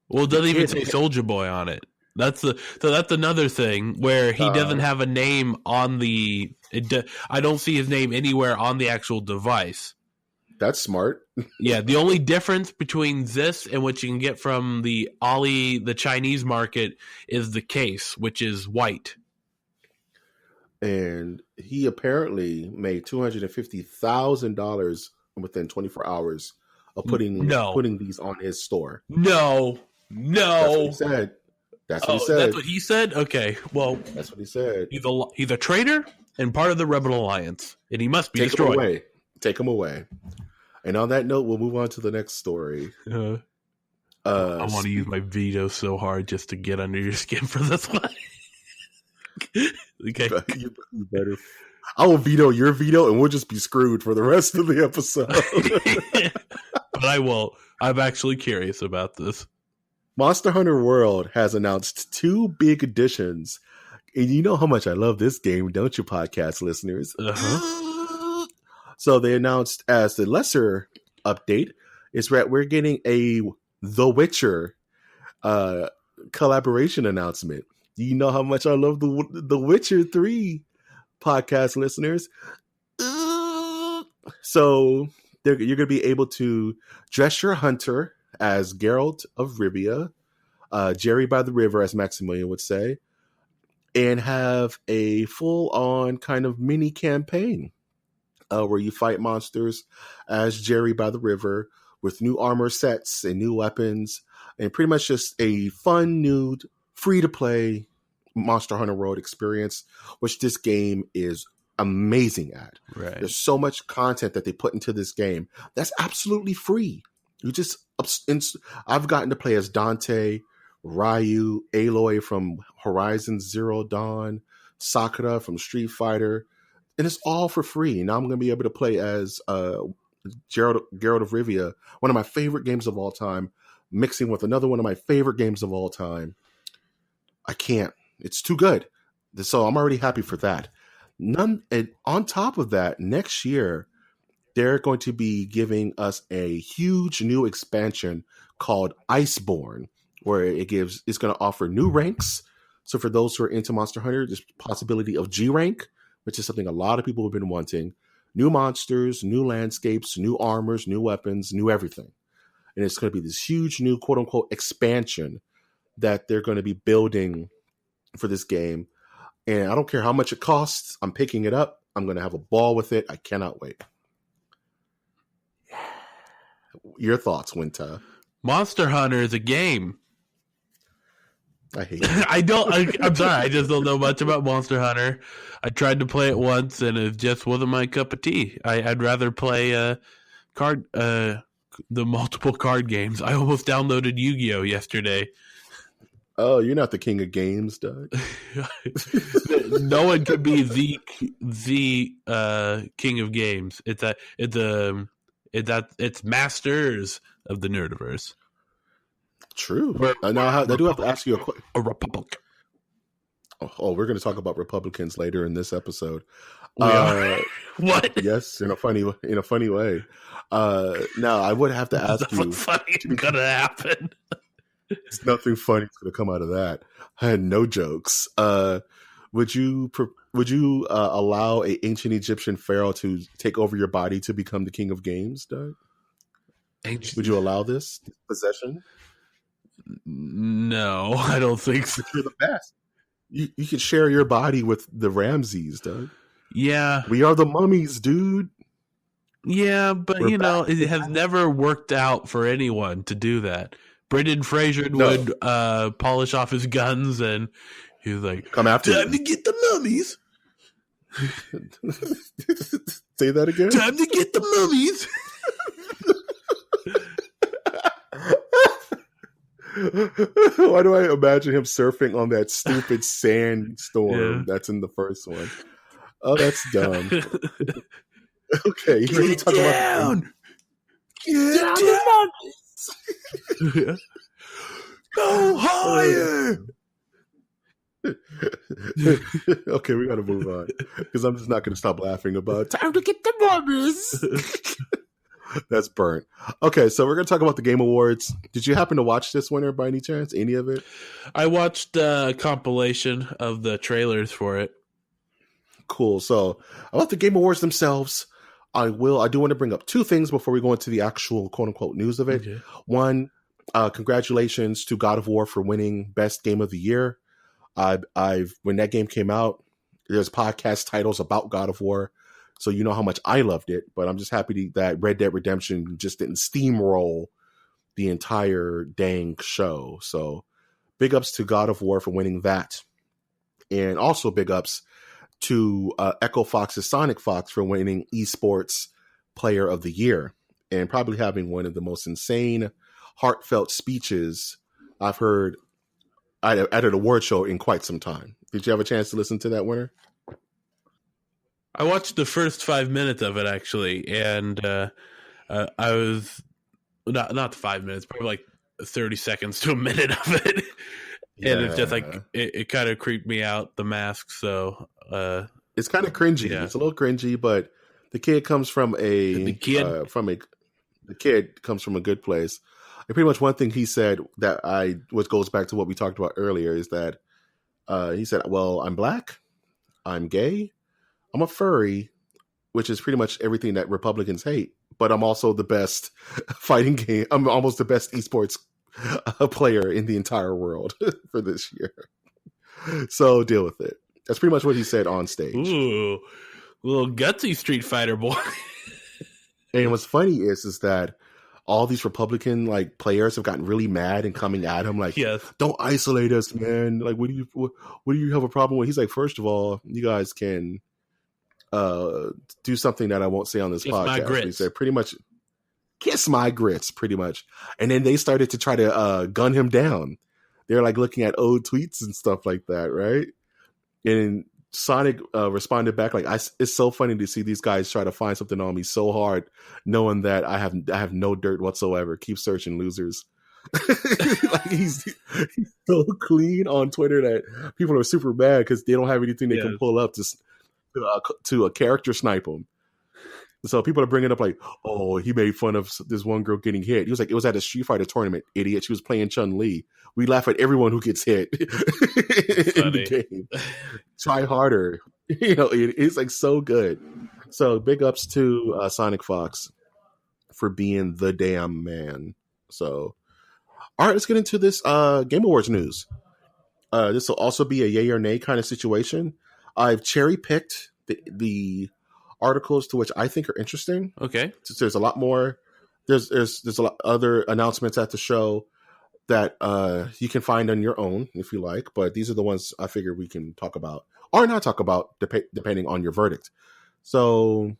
Well, it doesn't even say Soulja Boy on it. That's another thing where he doesn't have a name on I don't see his name anywhere on the actual device. That's smart. Yeah, the only difference between this and what you can get from the Chinese market is the case, which is white. And he apparently made $250,000 within 24 hours of putting these on his store. No. That's what he said. That's what he said. That's what he said? Okay, well. That's what he said. He's a traitor and part of the Rebel Alliance, and he must be destroyed. Take him away. And on that note, we'll move on to the next story. I want to use my veto so hard just to get under your skin for this one. Okay. You better. I will veto your veto, and we'll just be screwed for the rest of the episode. But I won't. I'm actually curious about this. Monster Hunter World has announced 2 big additions. And you know how much I love this game, don't you, podcast listeners? Uh-huh. So they announced as the lesser update is that we're getting a The Witcher collaboration announcement. Do you know how much I love the Witcher 3, podcast listeners? So you're going to be able to dress your hunter as Geralt of Rivia, Jerry by the River, as Maximilian would say, and have a full-on kind of mini campaign where you fight monsters as Jerry by the River with new armor sets and new weapons, and pretty much just a fun, new, free-to-play Monster Hunter World experience, which this game is amazing at. Right. There's so much content that they put into this game that's absolutely free. I've gotten to play as Dante, Ryu, Aloy from Horizon Zero Dawn, Sakura from Street Fighter, and it's all for free. Now I'm going to be able to play as Geralt of Rivia, one of my favorite games of all time, mixing with another one of my favorite games of all time. I can't. It's too good. So I'm already happy for that. And on top of that, next year, they're going to be giving us a huge new expansion called Iceborne, where it's going to offer new ranks. So for those who are into Monster Hunter, there's possibility of G rank, which is something a lot of people have been wanting. New monsters, new landscapes, new armors, new weapons, new everything. And it's going to be this huge new quote unquote expansion that they're going to be building for this game. And I don't care how much it costs. I'm picking it up. I'm going to have a ball with it. I cannot wait. Your thoughts, Winter? Monster Hunter is a game. I hate it. I'm sorry. I just don't know much about Monster Hunter. I tried to play it once, and it just wasn't my cup of tea. I'd rather play the multiple card games. I almost downloaded Yu-Gi-Oh! Yesterday. Oh, you're not the king of games, Doug. No one can be the king of games. It's masters of the nerdiverse. True. Now I do have to ask you a republic. Oh, we're going to talk about Republicans later in this episode. What? Yes, in a funny way. Now I would have to ask you. Funny gonna happen. There's nothing funny going to come out of that. I had no jokes. Would you allow an ancient Egyptian pharaoh to take over your body to become the king of games, Doug? Would you allow this possession? No, I don't think so. But you're the best. You could share your body with the Ramses, Doug. Yeah. We are the mummies, dude. Yeah, but it has never worked out for anyone to do that. Brendan Fraser would polish off his guns, and he was like, "Come after time to get the mummies." Say that again. Time to get the mummies. Why do I imagine him surfing on that stupid sandstorm that's in the first one? Oh, that's dumb. Okay, get down. Get down. Go higher. Okay, we got to move on because I'm just not going to stop laughing about time to get the mummies. That's burnt. Okay, so we're going to talk about the Game Awards. Did you happen to watch this winner by any chance? Any of it? I watched a compilation of the trailers for it. Cool. So about the Game Awards themselves, I do want to bring up 2 things before we go into the actual quote unquote news of it. Okay. One, congratulations to God of War for winning Best Game of the Year. When that game came out, there's podcast titles about God of War, so you know how much I loved it. But I'm just happy that Red Dead Redemption just didn't steamroll the entire dang show. So big ups to God of War for winning that, and also big ups to Echo Fox's Sonic Fox for winning Esports Player of the Year and probably having one of the most insane, heartfelt speeches I've heard at an award show in quite some time. Did you have a chance to listen to that, Winter? I watched the first 5 minutes of it actually, and I was not 5 minutes, probably like 30 seconds to a minute of it. And it's just like it kind of creeped me out, the mask. So it's kind of cringy. Yeah. It's a little cringy, but the kid comes from the kid comes from a good place. And pretty much one thing he said which goes back to what we talked about earlier, is that he said, "Well, I'm black, I'm gay, I'm a furry," which is pretty much everything that Republicans hate. But I'm also the best fighting game. I'm almost the best esports player in the entire world for this year. So deal with it. That's pretty much what he said on stage. Ooh, little gutsy Street Fighter boy. And what's funny is that all these Republican players have gotten really mad and coming at him yes. Don't isolate us, man. Like, what do you have a problem with? He's like, first of all, you guys can do something that I won't say on this podcast. My grits. He said pretty much, kiss my grits, pretty much. And then they started to try to gun him down. They're looking at old tweets and stuff like that, right? And Sonic responded back it's so funny to see these guys try to find something on me so hard, knowing that I have no dirt whatsoever. Keep searching, losers. He's so clean on Twitter that people are super mad because they don't have anything they can pull up to a character snipe him. So people are bringing up oh, he made fun of this one girl getting hit. He was like, it was at a Street Fighter tournament, idiot. She was playing Chun-Li. We laugh at everyone who gets hit in the game. Try harder. It's so good. So big ups to Sonic Fox for being the damn man. So, all right, let's get into this Game Awards news. This will also be a yay or nay kind of situation. I've cherry picked the articles to which I think are interesting. Okay. So there's a lot more. There's a lot other announcements at the show that you can find on your own if you like, but these are the ones I figure we can talk about or not talk about depending on your verdict. So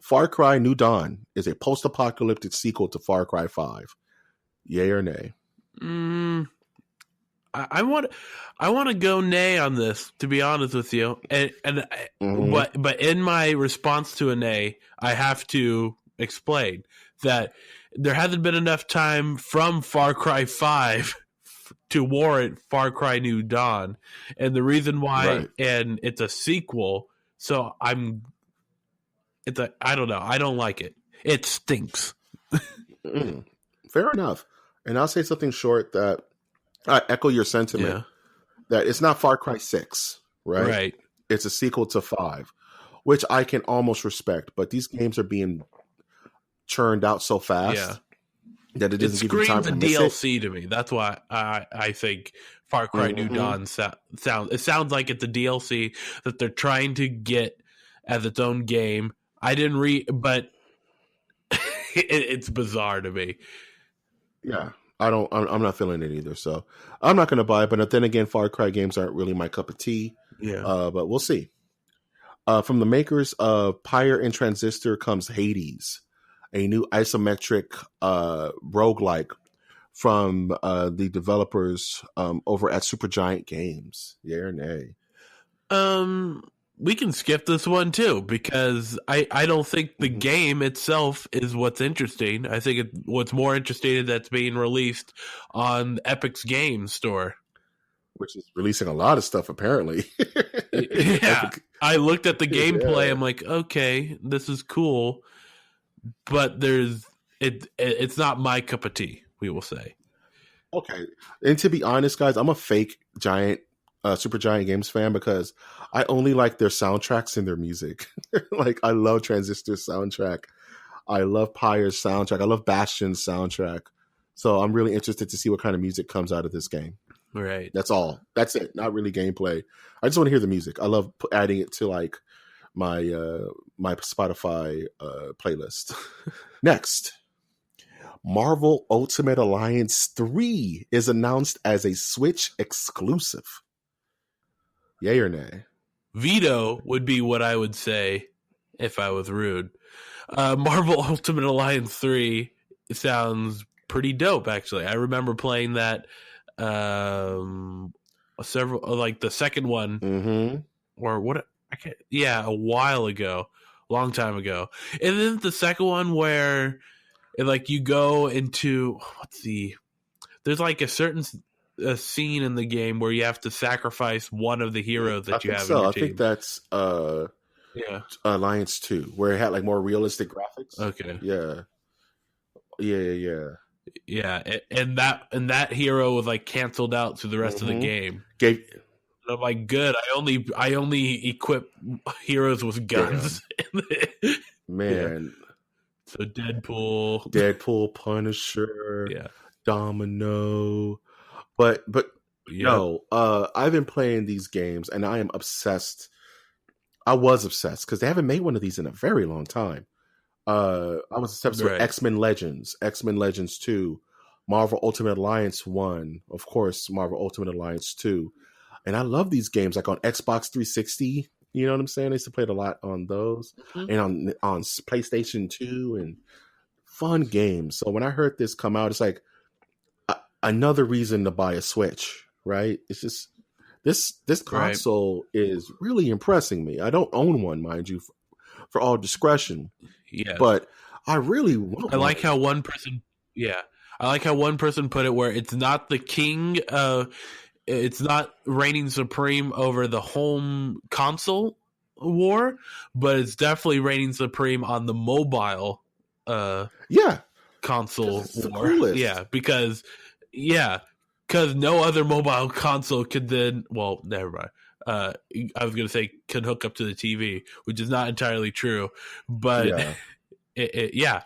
Far Cry New Dawn is a post-apocalyptic sequel to Far Cry 5. Yay or nay? I want to go nay on this, to be honest with you, but in my response to a nay, I have to explain that there hasn't been enough time from Far Cry 5 to warrant Far Cry New Dawn, and the reason why, and it's a sequel, so I don't know, I don't like it. It stinks. Fair enough, and I'll say something short that. I echo your sentiment that it's not Far Cry 6, right? Right. It's a sequel to 5, which I can almost respect, but these games are being churned out so fast that it doesn't give you time to miss DLC to me. That's why I think Far Cry New Dawn sounds like it's a DLC that they're trying to get as its own game. I didn't read, but it's bizarre to me. Yeah. I'm not feeling it either, so I'm not going to buy it. But then again, Far Cry games aren't really my cup of tea. Yeah. But we'll see. From the makers of Pyre and Transistor comes Hades, a new isometric roguelike from the developers over at Supergiant Games. Yeah or nay? We can skip this one too, because I don't think the game itself is what's interesting. I think what's more interesting is that's being released on Epic's Game Store, which is releasing a lot of stuff apparently. Yeah, I looked at the gameplay. I'm like, okay, this is cool, but it's not my cup of tea. We will say. Okay, and to be honest, guys, I'm a fake Supergiant Games fan because I only like their soundtracks and their music. I love Transistor's soundtrack. I love Pyre's soundtrack. I love Bastion's soundtrack. So I'm really interested to see what kind of music comes out of this game. Right. That's all. That's it. Not really gameplay. I just want to hear the music. I love adding it to my my Spotify playlist. Next, Marvel Ultimate Alliance 3 is announced as a Switch exclusive. Yay or nay? Veto would be what I would say if I was rude. Marvel Ultimate Alliance 3 sounds pretty dope, actually. I remember playing that several, like the second one, Mm-hmm. or what? I can't. Yeah, a while ago, long time ago, and then the second one where, like, you go into there's like a certain scene in the game where you have to sacrifice one of the heroes I that you think have in so. your I think team. that's Yeah. Alliance 2, where it had like more realistic graphics. Okay. Yeah. Yeah. Yeah, and that hero was like canceled out through the rest of the Mm-hmm. game. Gave And I'm like, good. I only equip heroes with guns. man, Yeah. So Deadpool. Deadpool, Punisher, Yeah. Domino. But Yep. no, I've been playing these games and I am obsessed. I was obsessed because they haven't made one of these in a very long time. I was obsessed with Right. X-Men Legends 2, Marvel Ultimate Alliance 1, of course, Marvel Ultimate Alliance 2. And I love these games like on Xbox 360. You know what I'm saying? I used to play it a lot on those Mm-hmm. and on PlayStation 2 and fun games. So when I heard this come out, it's like another reason to buy a Switch, right? It's just this console is really impressing me. I don't own one, mind you, for all discretion, Yes. but I really want I like one. how one person. Yeah. I like how one person put it where it's not the king. It's not reigning supreme over the home console war, but it's definitely reigning supreme on the mobile Yeah, console it's the war. coolest. Because no other mobile console could then. Well, never mind. I was gonna say can hook up to the TV, which is not entirely true, but Yeah.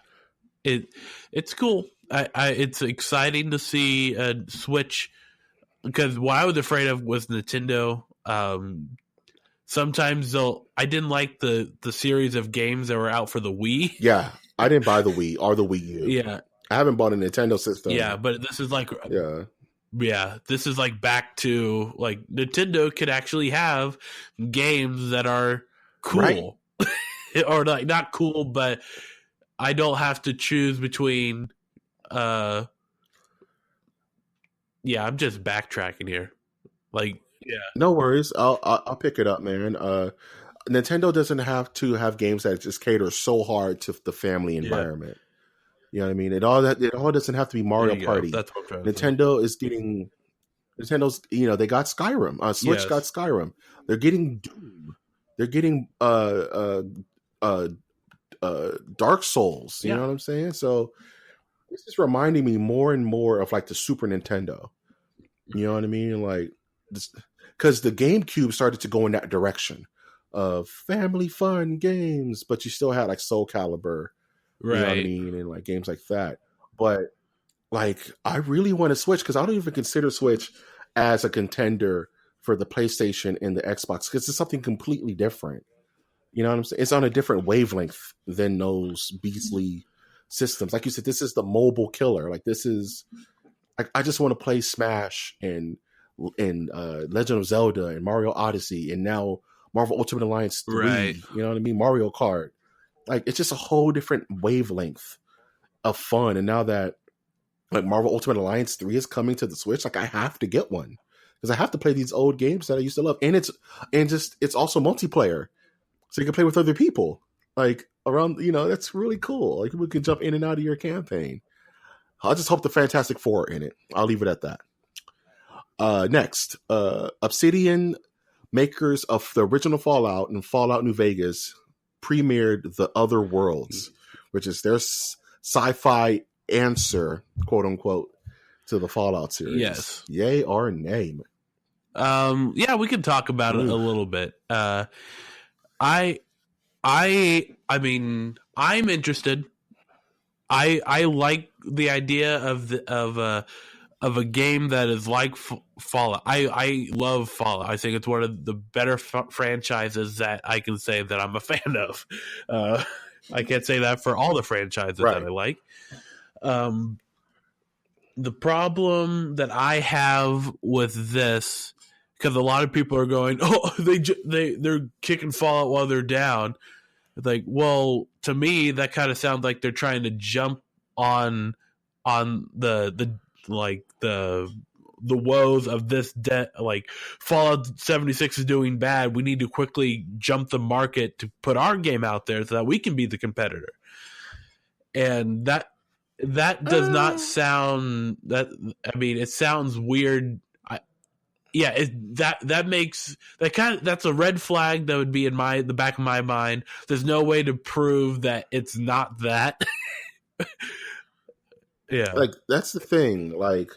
it's cool. It's exciting to see a Switch. Because what I was afraid of was Nintendo. Sometimes I didn't like the series of games that were out for the Wii. Yeah, I didn't buy the Wii or the Wii U. Yeah, I haven't bought a Nintendo system. yeah, but this is like, Yeah. This is like back to like Nintendo could actually have games that are cool, right? Or like not cool, but I don't have to choose between. Yeah, I'm just backtracking here. Like, yeah, No worries. I'll pick it up, man. Nintendo doesn't have to have games that just cater so hard to the family environment. You know what I mean? It all doesn't have to be Mario Party. That's what I'm Nintendo's they got Skyrim. Switch got Skyrim. They're getting Doom. They're getting Dark Souls. You know what I'm saying? So this is reminding me more and more of like the Super Nintendo. You know what I mean? Like, because the GameCube started to go in that direction of family fun games, but you still had like Soul Calibur, right? You know what I mean, and like games like that. But like, I really want to Switch because I don't even consider Switch as a contender for the PlayStation and the Xbox because it's something completely different. You know what I'm saying? It's on a different wavelength than those beastly systems. Like you said, this is the mobile killer. Like this is, I just want to play Smash and Legend of Zelda and Mario Odyssey and now Marvel Ultimate Alliance 3. Right. You know what I mean? Mario Kart. Like it's just a whole different wavelength of fun. And now that like Marvel Ultimate Alliance 3 is coming to the Switch, like I have to get one because I have to play these old games that I used to love. And it's also multiplayer. So you can play with other people, like around, that's really cool. Like we can jump in and out of your campaign. I just hope the Fantastic Four are in it. I'll leave it at that. Next, Obsidian, makers of the original Fallout and Fallout New Vegas, premiered The Other Worlds, which is their sci-fi answer, quote unquote, to the Fallout series. Yes. Yay or nay? Yeah, we can talk about it a little bit. I mean, I'm interested. I like the idea of a game that is like Fallout. I love Fallout. I think it's one of the better franchises that I can say that I'm a fan of. I can't say that for all the franchises that I like. The problem that I have with this, because a lot of people are going, "Oh, they're kicking Fallout while they're down." It's like, well, to me, that kind of sounds like they're trying to jump on the the woes of this like Fallout 76 is doing bad. We need to quickly jump the market to put our game out there so that we can be the competitor. And that does not sound that. I mean, it sounds weird. That makes that's a red flag that would be in the back of my mind. There's no way to prove that it's not that. Yeah, like that's the thing. Like,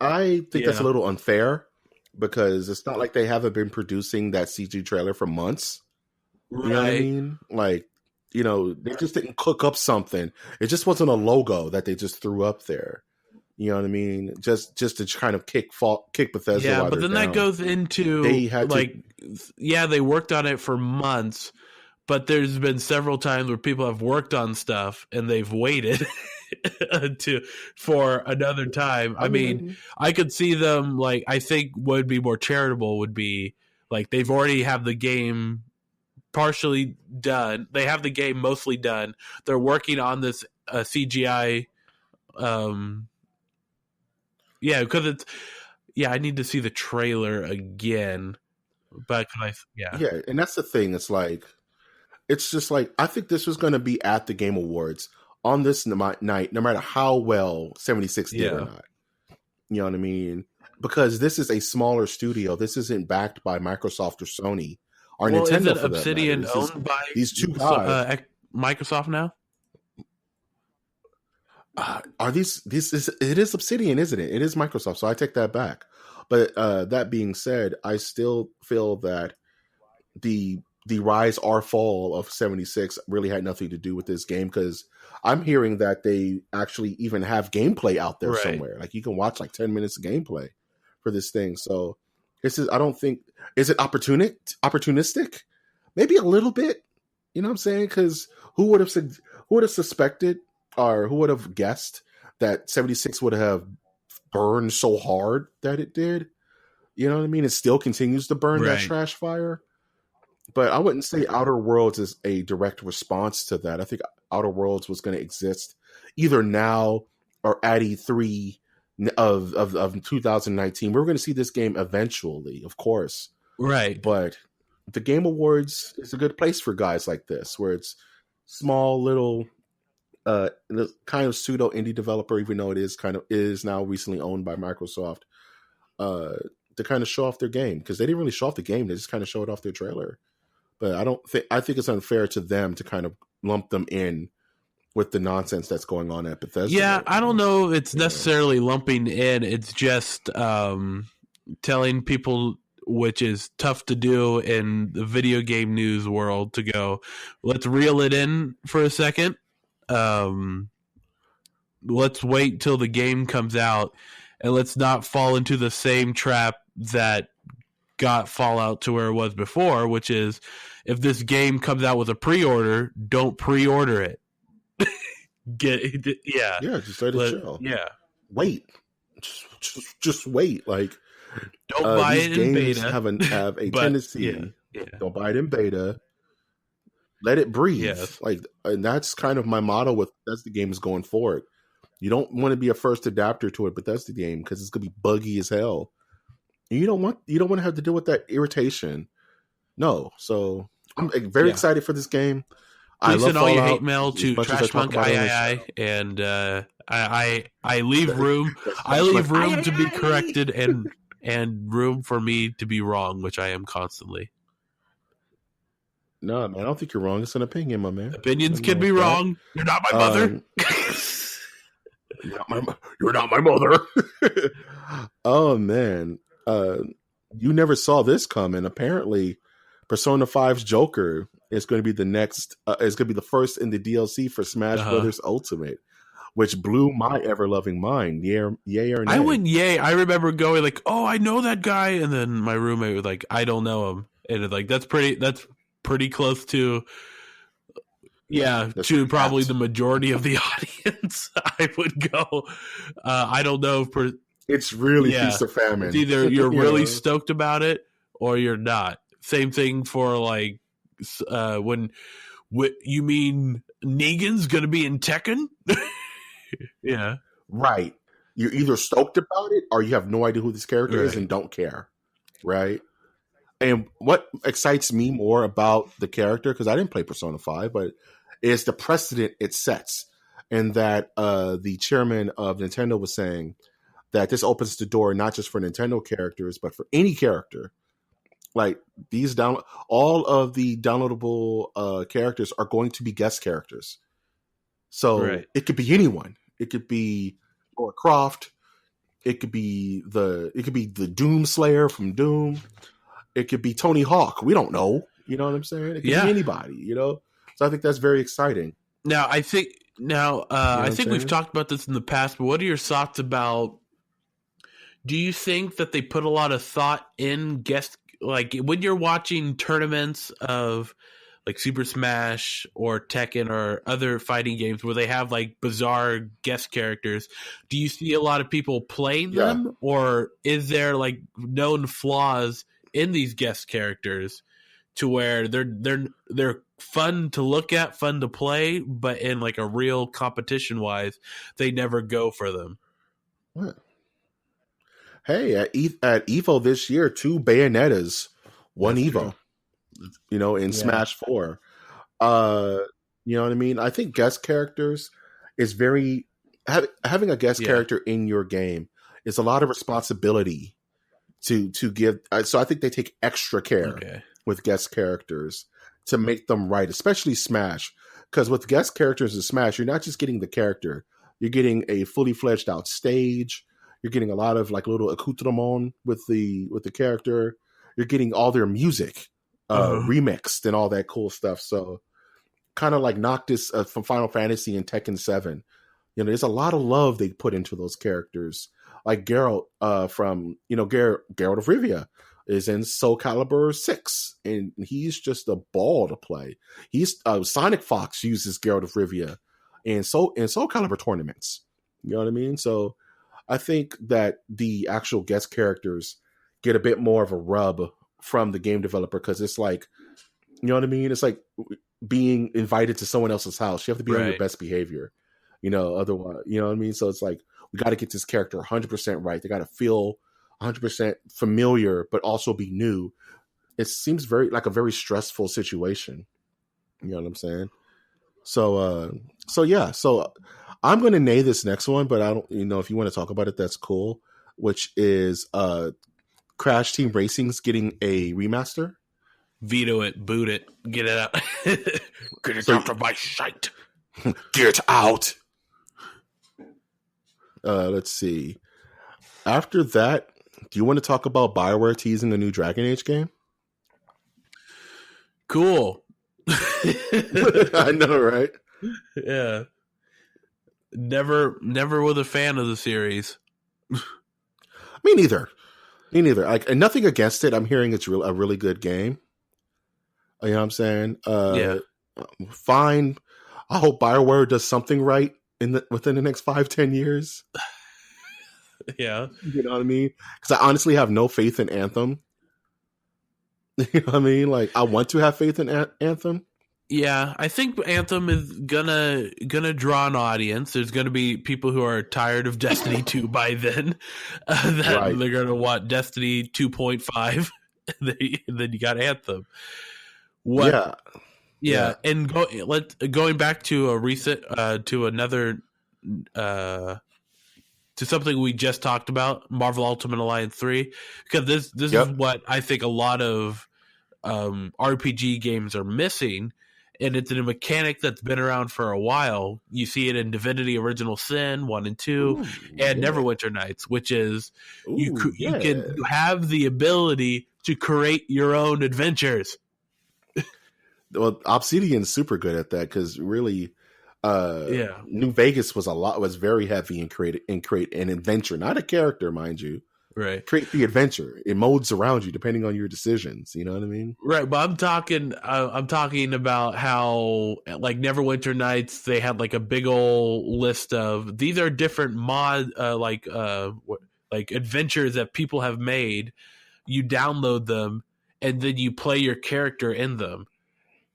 I think that's a little unfair because it's not like they haven't been producing that CG trailer for months. right. You know what I mean? Like, they just didn't cook up something. It just wasn't a logo that they just threw up there. You know what I mean? Just to kind of kick Bethesda. Yeah, but then that goes into they worked on it for months, but there's been several times where people have worked on stuff and they've waited for another time. I mean, I could see them like I think what would be more charitable would be like they've already have the game partially done. They have the game mostly done. They're working on this CGI. Because I need to see the trailer again. But can I? Yeah, and that's the thing. It's just like I think this was going to be at the Game Awards on this night, no matter how well 76 did or not. You know what I mean? Because this is a smaller studio. This isn't backed by Microsoft or Sony or Nintendo. Is it Obsidian owned by these two guys? Microsoft now? It is Obsidian, isn't it? It is Microsoft, so I take that back. But that being said, I still feel that the rise or fall of 76 really had nothing to do with this game, because I'm hearing that they actually even have gameplay out there somewhere. Like you can watch like 10 minutes of gameplay for this thing. So is it opportunistic? Maybe a little bit. You know what I'm saying? Because who would have suspected or who would have guessed that 76 would have burned so hard that it did? You know what I mean? It still continues to burn that trash fire. But I wouldn't say Outer Worlds is a direct response to that. I think Outer Worlds was going to exist either now or at E3 of 2019. We're going to see this game eventually, of course. Right. But the Game Awards is a good place for guys like this, where it's small little kind of pseudo indie developer, even though it is now recently owned by Microsoft, to kind of show off their game, because they didn't really show off the game; they just kind of showed off their trailer. But I think it's unfair to them to kind of lump them in with the nonsense that's going on at Bethesda. Yeah, I don't know if it's necessarily lumping in. It's just telling people, which is tough to do in the video game news world, to go, let's reel it in for a second. Let's wait till the game comes out, and let's not fall into the same trap that got Fallout to where it was before, which is if this game comes out with a pre-order, don't pre-order it. Just let it chill. Yeah, wait, just wait. Like, don't buy it in beta. Have a tendency. Don't buy it in beta. Let it breathe. Yes. And that's kind of my motto with Bethesda games going forward. You don't want to be a first adapter to a Bethesda game because it's gonna be buggy as hell. And you don't want to have to deal with that irritation. No. So I'm very excited for this game. Please send all your hate mail to Trashpunk III, and I leave room. I leave room to be corrected and room for me to be wrong, which I am constantly. No, man, I don't think you're wrong. It's an opinion, my man. Opinions can be wrong. You're not my mother. You're not my mother. Oh man, you never saw this coming. Apparently, Persona 5's Joker is going to be the next. Is going to be the first in the DLC for Smash Brothers Ultimate, which blew my ever loving mind. Yay or nay? I went yay. I remember going like, "Oh, I know that guy," and then my roommate was like, "I don't know him," and it's like that's pretty close to to probably the majority of the audience. I would go. I don't know if it's really feast or famine. It's either you're really stoked about it or you're not. Same thing for like when you mean Negan's gonna be in Tekken. Yeah, right. you're either stoked about it or you have no idea who this character is Right. and don't care, right? And what excites me more about the character, because I didn't play Persona 5, but is the precedent it sets. And that the chairman of Nintendo was saying that this opens the door not just for Nintendo characters, but for any character. Like all of the downloadable characters are going to be guest characters. So it could be anyone. It could be Laura Croft. It could be the Doom Slayer from Doom. It could be Tony Hawk. We don't know. You know what I'm saying? It could be anybody. You know. So I think that's very exciting. Now I think we've talked about this in the past. But what are your thoughts about? Do you think that they put a lot of thought in guest, like when you're watching tournaments of like Super Smash or Tekken or other fighting games where they have like bizarre guest characters, do you see a lot of people playing them, or is there like known flaws in these guest characters to where they're fun to look at, fun to play, but in like a real competition wise, they never go for them? What? Hey, at Evo this year, 2 Bayonettas, 1 Evo. True. You know, in Smash 4. You know what I mean? I think guest characters is very having a guest character in your game is a lot of responsibility to give. So I think they take extra care with guest characters to make them right, especially Smash. Because with guest characters in Smash, you're not just getting the character, you're getting a fully fledged out stage. You're getting a lot of like little accoutrement with the character. You're getting all their music remixed and all that cool stuff. So kind of like Noctis from Final Fantasy and Tekken 7. You know, there's a lot of love they put into those characters. Like Geralt from, you know, Geralt of Rivia is in Soul Calibur 6, and he's just a ball to play. He's Sonic Fox uses Geralt of Rivia in Soul Calibur tournaments. You know what I mean? So I think that the actual guest characters get a bit more of a rub from the game developer, because it's like, you know what I mean? It's like being invited to someone else's house. You have to be on your best behavior, you know, otherwise, you know what I mean? So it's like, we got to get this character 100% right. They got to feel 100% familiar, but also be new. It seems like a very stressful situation. You know what I'm saying? So I'm going to nay this next one, but I don't, you know, if you want to talk about it, that's cool. Which is Crash Team Racing's getting a remaster. Veto it, boot it, get it out. Get it out of my sight. Get out. Let's see. After that, do you want to talk about BioWare teasing a new Dragon Age game? Cool. I know, right? Yeah. Never was a fan of the series. Me neither. Like, and nothing against it. I'm hearing it's a really good game. You know what I'm saying? Fine. I hope BioWare does something right within the next 5-10 years. Yeah. You know what I mean? Because I honestly have no faith in Anthem. You know what I mean? Like, I want to have faith in Anthem. Yeah, I think Anthem is gonna draw an audience. There's gonna be people who are tired of Destiny 2 by then. They're gonna want Destiny 2.5. Then you got Anthem. Yeah. And going back to a recent to another to something we just talked about, Marvel Ultimate Alliance 3, because this is what I think a lot of RPG games are missing. And it's a mechanic that's been around for a while. You see it in Divinity Original Sin 1 and 2, and Neverwinter Nights, which is you have the ability to create your own adventures. Well, Obsidian's super good at that, because really, New Vegas was very heavy in create an adventure, not a character, mind you. Right. Create the adventure. It modes around you depending on your decisions. You know what I mean? Right. But I'm talking about how, like, Neverwinter Nights, they had like a big old list of, these are different like adventures that people have made. You download them and then you play your character in them.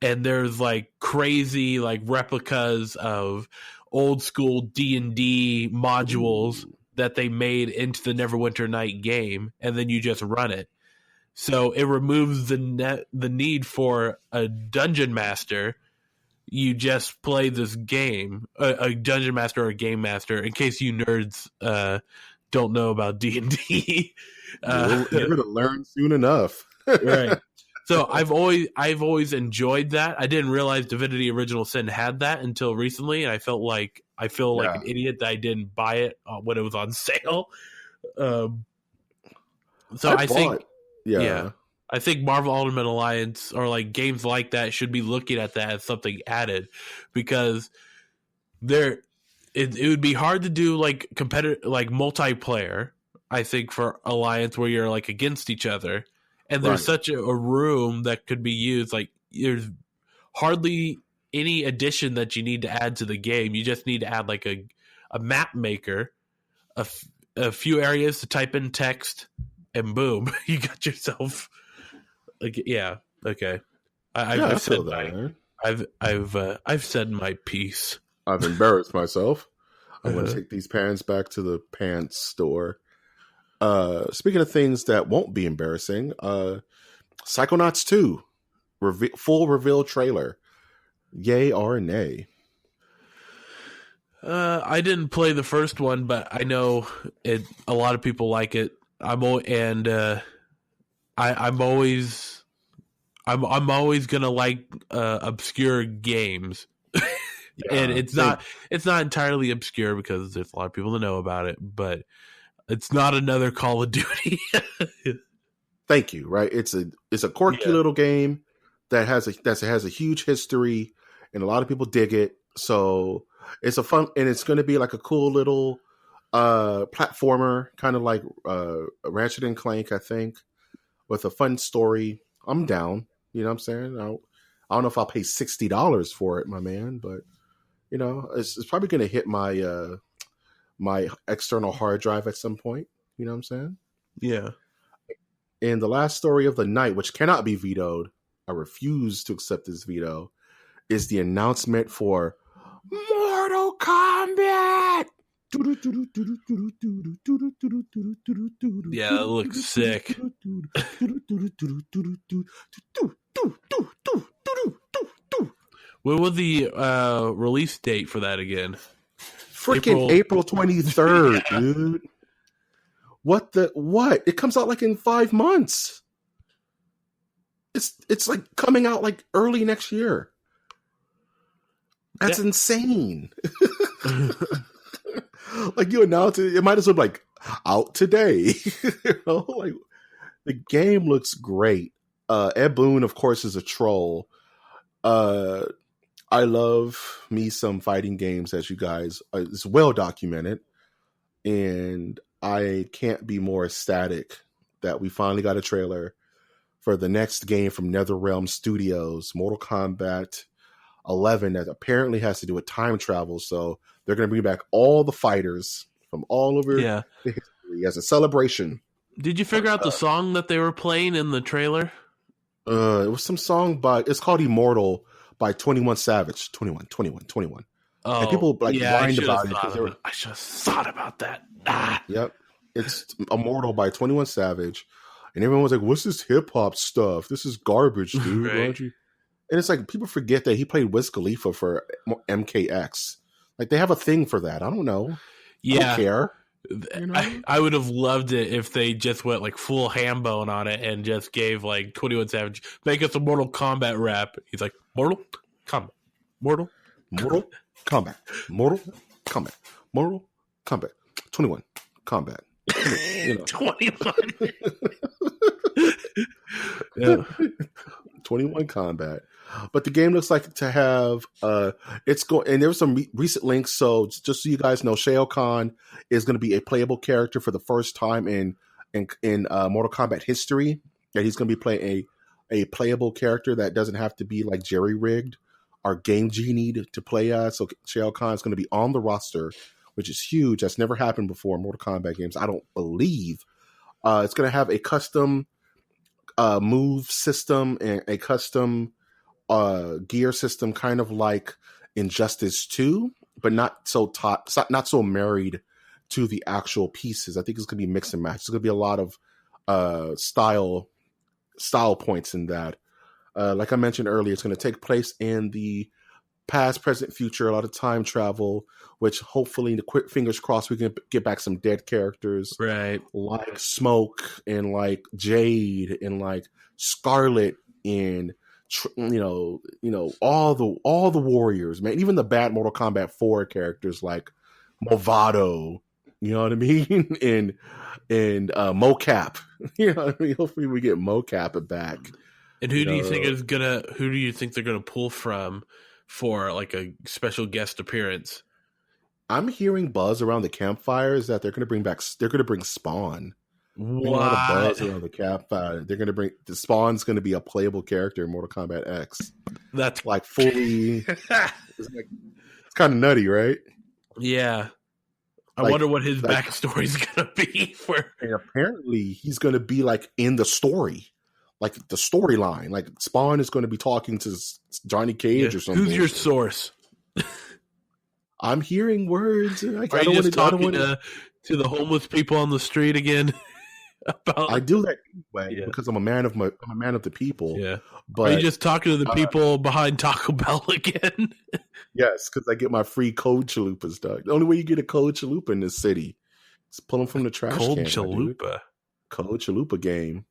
And there's like crazy like replicas of old school D&D modules that they made into the Neverwinter Night game, and then you just run it. So it removes the need for a dungeon master. You just play this game, a dungeon master or a game master. In case you nerds don't know about D&D, you're going to learn soon enough, right? So I've always enjoyed that. I didn't realize Divinity Original Sin had that until recently, and I feel like an idiot that I didn't buy it when it was on sale. I think Marvel Ultimate Alliance or like games like that should be looking at that as something added, because it would be hard to do like competitive, like multiplayer. I think for Alliance where you're like against each other, and there's such a room that could be used. Like there's hardly any addition that you need to add to the game. You just need to add like a map maker, a few areas to type in text, and boom, you got yourself. Like, yeah, okay. I've said my piece. I've embarrassed myself. I'm going to take these pants back to the pants store. Speaking of things that won't be embarrassing, Psychonauts 2 full reveal trailer. Yay or nay? I didn't play the first one, but I know it. A lot of people like it. I'm always gonna like obscure games, and it's not entirely obscure because there's a lot of people that know about it, but it's not another Call of Duty. Thank you. Right? It's a quirky little game that has a huge history, and a lot of people dig it. So it's a fun, and it's going to be like a cool little platformer, kind of like Ratchet and Clank, I think, with a fun story. I'm down. You know what I'm saying? I don't know if I'll pay $60 for it, my man, but you know, it's probably going to hit my my external hard drive at some point. You know what I'm saying? Yeah. And the last story of the night, which cannot be vetoed, I refuse to accept this veto, is the announcement for Mortal Kombat. Yeah, it looks sick. When was the release date for that again? Freaking April 23rd, dude. What? It comes out like in 5 months. It's like coming out like early next year. That's insane. Like you announce it might as well be like out today. You know, like the game looks great. Ed Boon, of course, is a troll. I love me some fighting games, as you guys. It's well documented, and I can't be more ecstatic that we finally got a trailer for the next game from NetherRealm Studios, Mortal Kombat 11, that apparently has to do with time travel. So they're going to bring back all the fighters from all over the history as a celebration. Did you figure out the song that they were playing in the trailer? It was some song it's called Immortal by 21 Savage. 21. Oh, and people like whined about it. I should have thought about that. Yep. It's Immortal by 21 Savage. And everyone was like, what's this hip hop stuff? This is garbage, dude. Right. Why don't you? And it's like, people forget that he played Wiz Khalifa for MKX. Like, they have a thing for that. I don't know. Yeah. I don't care. You know? I would have loved it if they just went like full Hambone on it and just gave like 21 Savage, make us a Mortal Kombat rap. He's like, Mortal Kombat. Mortal Kombat. Mortal Kombat. Mortal Kombat. 21 Kombat. You know. 21. Yeah. 21 Kombat. But the game looks like to have it's going, and there was some recent links. So just so you guys know, Shao Kahn is going to be a playable character for the first time in Mortal Kombat history. That he's going to be playing a playable character that doesn't have to be like jerry rigged or game genied to play as. So Shao Kahn is going to be on the roster, which is huge. That's never happened before in Mortal Kombat games, I don't believe. It's going to have a custom move system and a custom gear system, kind of like Injustice 2, but not so married to the actual pieces. I think it's going to be mix and match. It's going to be a lot of style points in that. Like I mentioned earlier, it's going to take place in the past, present, future, a lot of time travel, which hopefully, the quick fingers crossed, we can get back some dead characters. Right. Like Smoke and like Jade and like Scarlet and all the warriors, man. Even the bad Mortal Kombat 4 characters like Movado, you know what I mean? and Mocap. You know what I mean? Hopefully we get Mocap back. And who do you think they're gonna pull from for like a special guest appearance? I'm hearing buzz around the campfires that they're gonna bring Spawn. What? A lot of buzz around the campfire. They're gonna bring the Spawn's gonna be a playable character in Mortal Kombat X. That's like fully it's kind of nutty, right? Yeah. I wonder what his backstory's gonna be for. And apparently he's gonna be like in the story. Like the storyline, like Spawn is going to be talking to Johnny Cage or something. Who's your source? I'm hearing words. Are you just talking to the homeless people on the street again? I do that anyway because I'm a man of the people. Yeah, but are you just talking to the people behind Taco Bell again? Yes, because I get my free cold chalupas, dog. The only way you get a cold chalupa in this city is pull them from the trash can. Cold chalupa game.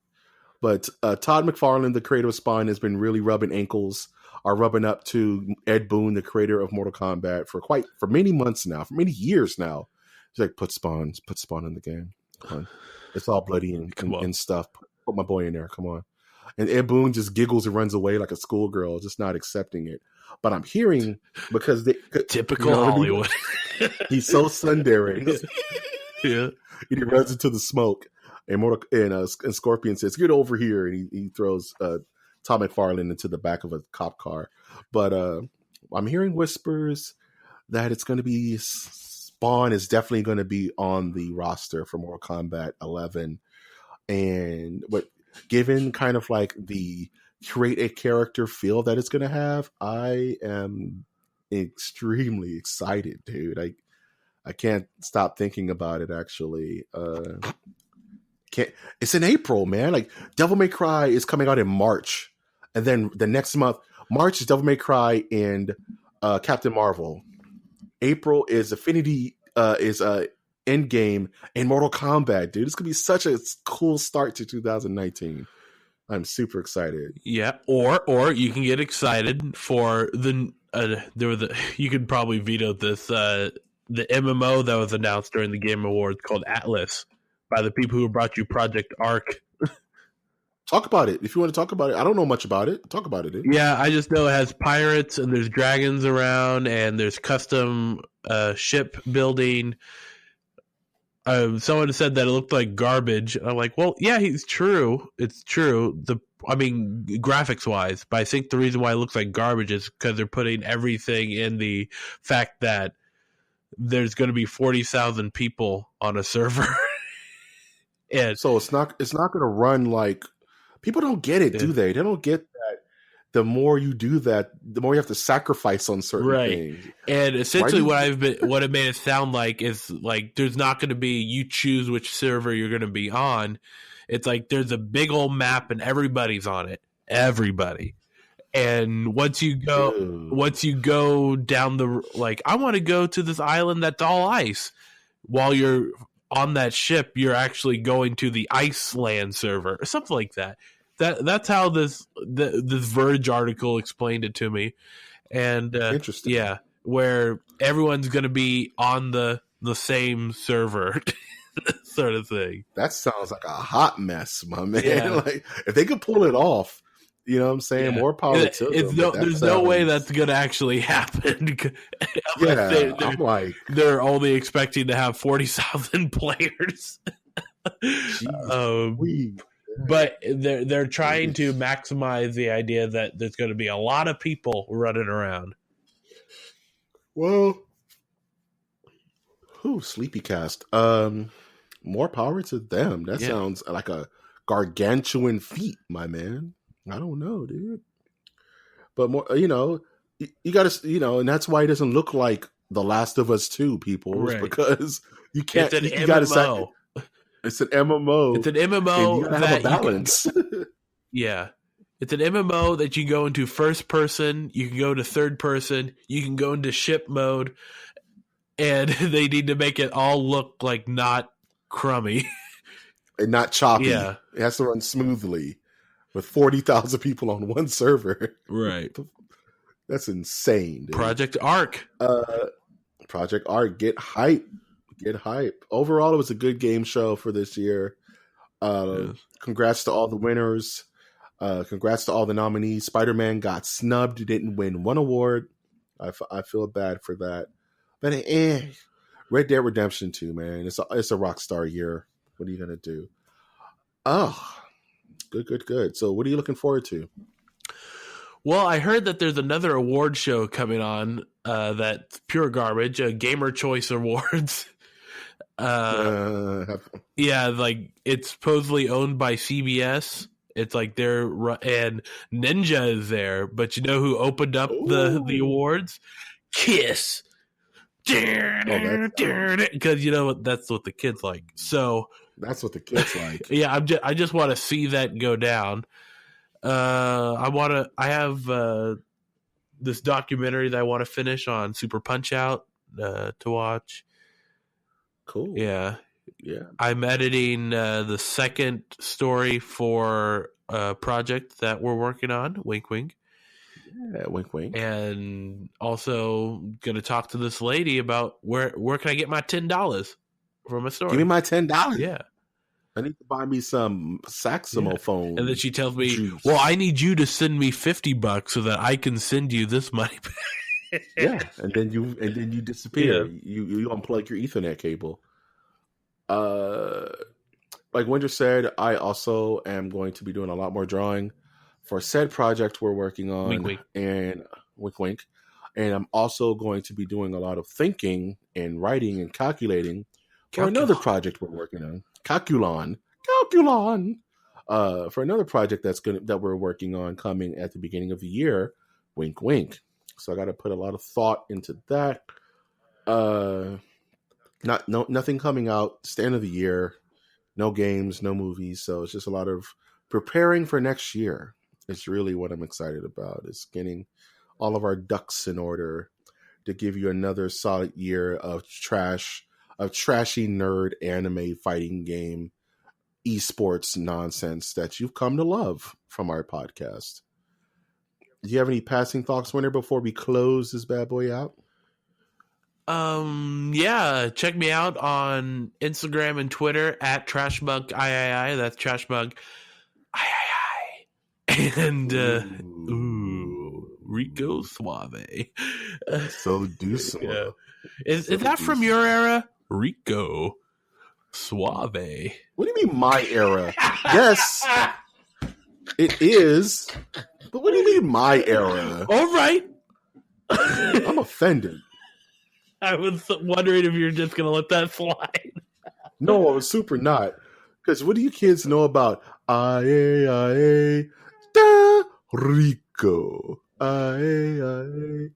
But Todd McFarlane, the creator of Spawn, has been really rubbing up to Ed Boon, the creator of Mortal Kombat, for many months now, for many years now. He's like, put Spawn in the game. Come on. It's all bloody and stuff. Put my boy in there. Come on. And Ed Boon just giggles and runs away like a schoolgirl, just not accepting it. But I'm hearing because typical Hollywood. He's so tsundere. Yeah. And he runs into the smoke. And Scorpion says, "Get over here!" And he throws Tom McFarlane into the back of a cop car. But I'm hearing whispers that it's going to be Spawn is definitely going to be on the roster for Mortal Kombat 11. But given kind of like the create a character feel that it's going to have, I am extremely excited, dude. I can't stop thinking about it. Actually. It's in April, man. Like Devil May Cry is coming out in March, and then the next month, March is Devil May Cry and Captain Marvel. April is Affinity, Endgame and Mortal Kombat, dude. It's gonna be such a cool start to 2019. I'm super excited. Yeah, or you can get excited for you could probably veto this the MMO that was announced during the Game Awards called Atlas. By the people who brought you Project Arc. Talk about it. If you want to talk about it. I don't know much about it. Talk about it, dude. Yeah, I just know it has pirates and there's dragons around and there's custom ship building. Someone said that it looked like garbage. I'm like, well, yeah, it's true. It's true. Graphics-wise. But I think the reason why it looks like garbage is because they're putting everything in the fact that there's going to be 40,000 people on a server. And so it's not going to run like people don't get it, do they? They don't get that. The more you do that, the more you have to sacrifice on certain things. And essentially, what it made it sound like is like there's not going to be you choose which server you're going to be on. It's like there's a big old map and everybody's on it. Everybody. And once you go down I want to go to this island that's all ice. While you're on that ship, you're actually going to the Iceland server or something like that. That's how this Verge article explained it to me. And interesting. Yeah, where everyone's going to be on the same server, sort of thing. That sounds like a hot mess, my man. Yeah. Like if they could pull it off, you know what I'm saying? Yeah. More power to them. There's no way that's going to actually happen. They're only expecting to have 40,000 players. But they're trying to maximize the idea that there's going to be a lot of people running around. Well, sleepy cast. More power to them. That sounds like a gargantuan feat, my man. I don't know, dude. But more, you got to, and that's why it doesn't look like The Last of Us 2, people, Right. because you can't. It's an You got MMO. It's an MMO. It's an And you MMO gotta have that a balance. yeah. It's an MMO that you go into first person, you can go to third person, you can go into ship mode, and they need to make it all look like not crummy. And not choppy. Yeah. It has to run smoothly with 40,000 people on one server. Right. That's insane, dude. Project Arc. Project Arc, get hype. Get hype. Overall, it was a good game show for this year. Congrats to all the winners. Congrats to all the nominees. Spider-Man got snubbed, didn't win one award. I feel bad for that. But Red Dead Redemption 2, man. It's a Rockstar year. What are you gonna do? Oh, good. So, what are you looking forward to? Well, I heard that there's another award show coming on that's pure garbage. Gamer Choice Awards. Yeah, like it's supposedly owned by CBS. It's like and Ninja is there, but you know who opened up the awards? Kiss. Because you know what, that's what the kids like. So that's what the kids like. Yeah, I just want to see that go down. I have this documentary that I want to finish on Super Punch Out to watch. Cool. Yeah. Yeah. I'm editing the second story for a project that we're working on. Wink, wink. Yeah, wink, wink. And also going to talk to this lady about where can I get my $10 from a story. Give me my $10. Yeah. I need to buy me some saxophone. Yeah. And then she tells me, juice. well, I need you to send me $50 so that I can send you this money back. Yeah. And then you disappear. Yeah. You unplug your Ethernet cable. Like Winter said, I also am going to be doing a lot more drawing for said project we're working on. Wink, wink. And wink, wink. And I'm also going to be doing a lot of thinking and writing and calculating for another project we're working on. Calculon. For another project that we're working on coming at the beginning of the year. Wink, wink. So I got to put a lot of thought into that. Nothing coming out. It's the end of the year. No games, no movies. So it's just a lot of preparing for next year. It's really what I'm excited about. It's getting all of our ducks in order to give you another solid year of trashy nerd anime fighting game esports nonsense that you've come to love from our podcast. Do you have any passing thoughts, Winter, before we close this bad boy out? Yeah, check me out on Instagram and Twitter at TrashMug III. That's TrashMug III. And Rico Suave. So deuce. Yeah. Is that from your era? Rico Suave. What do you mean my era? Yes, it is. But what do you mean my era? All right. I'm offended. I was wondering if you're just going to let that slide. No, I was super not. Because what do you kids know about Ae, da, Rico? Ae,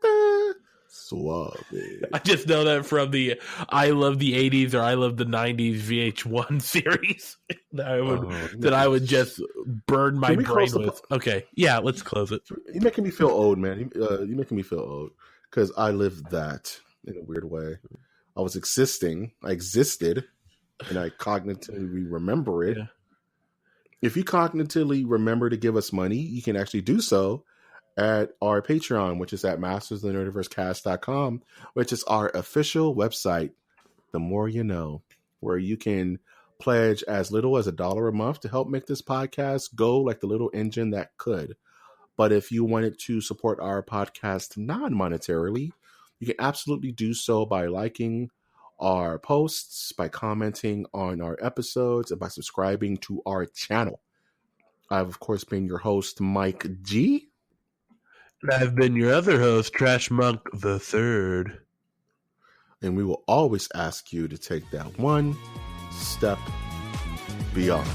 da, Suave. I just know that from the I Love the 80s or I Love the 90s VH1 series that I would just burn my brain with. Okay, yeah, let's close it. You're making me feel old, man. You're making me feel old. Because I lived that in a weird way. I existed, and I cognitively remember it. Yeah. If you cognitively remember to give us money, you can actually do so at our Patreon, which is at mastersofthenerdiversecast.com, which is our official website, The More You Know, where you can pledge as little as $1 a month to help make this podcast go like the little engine that could. But if you wanted to support our podcast non-monetarily, you can absolutely do so by liking our posts, by commenting on our episodes, and by subscribing to our channel. I've, of course, been your host, Mike G. And I've been your other host, Trash Monk the Third. And we will always ask you to take that one step beyond.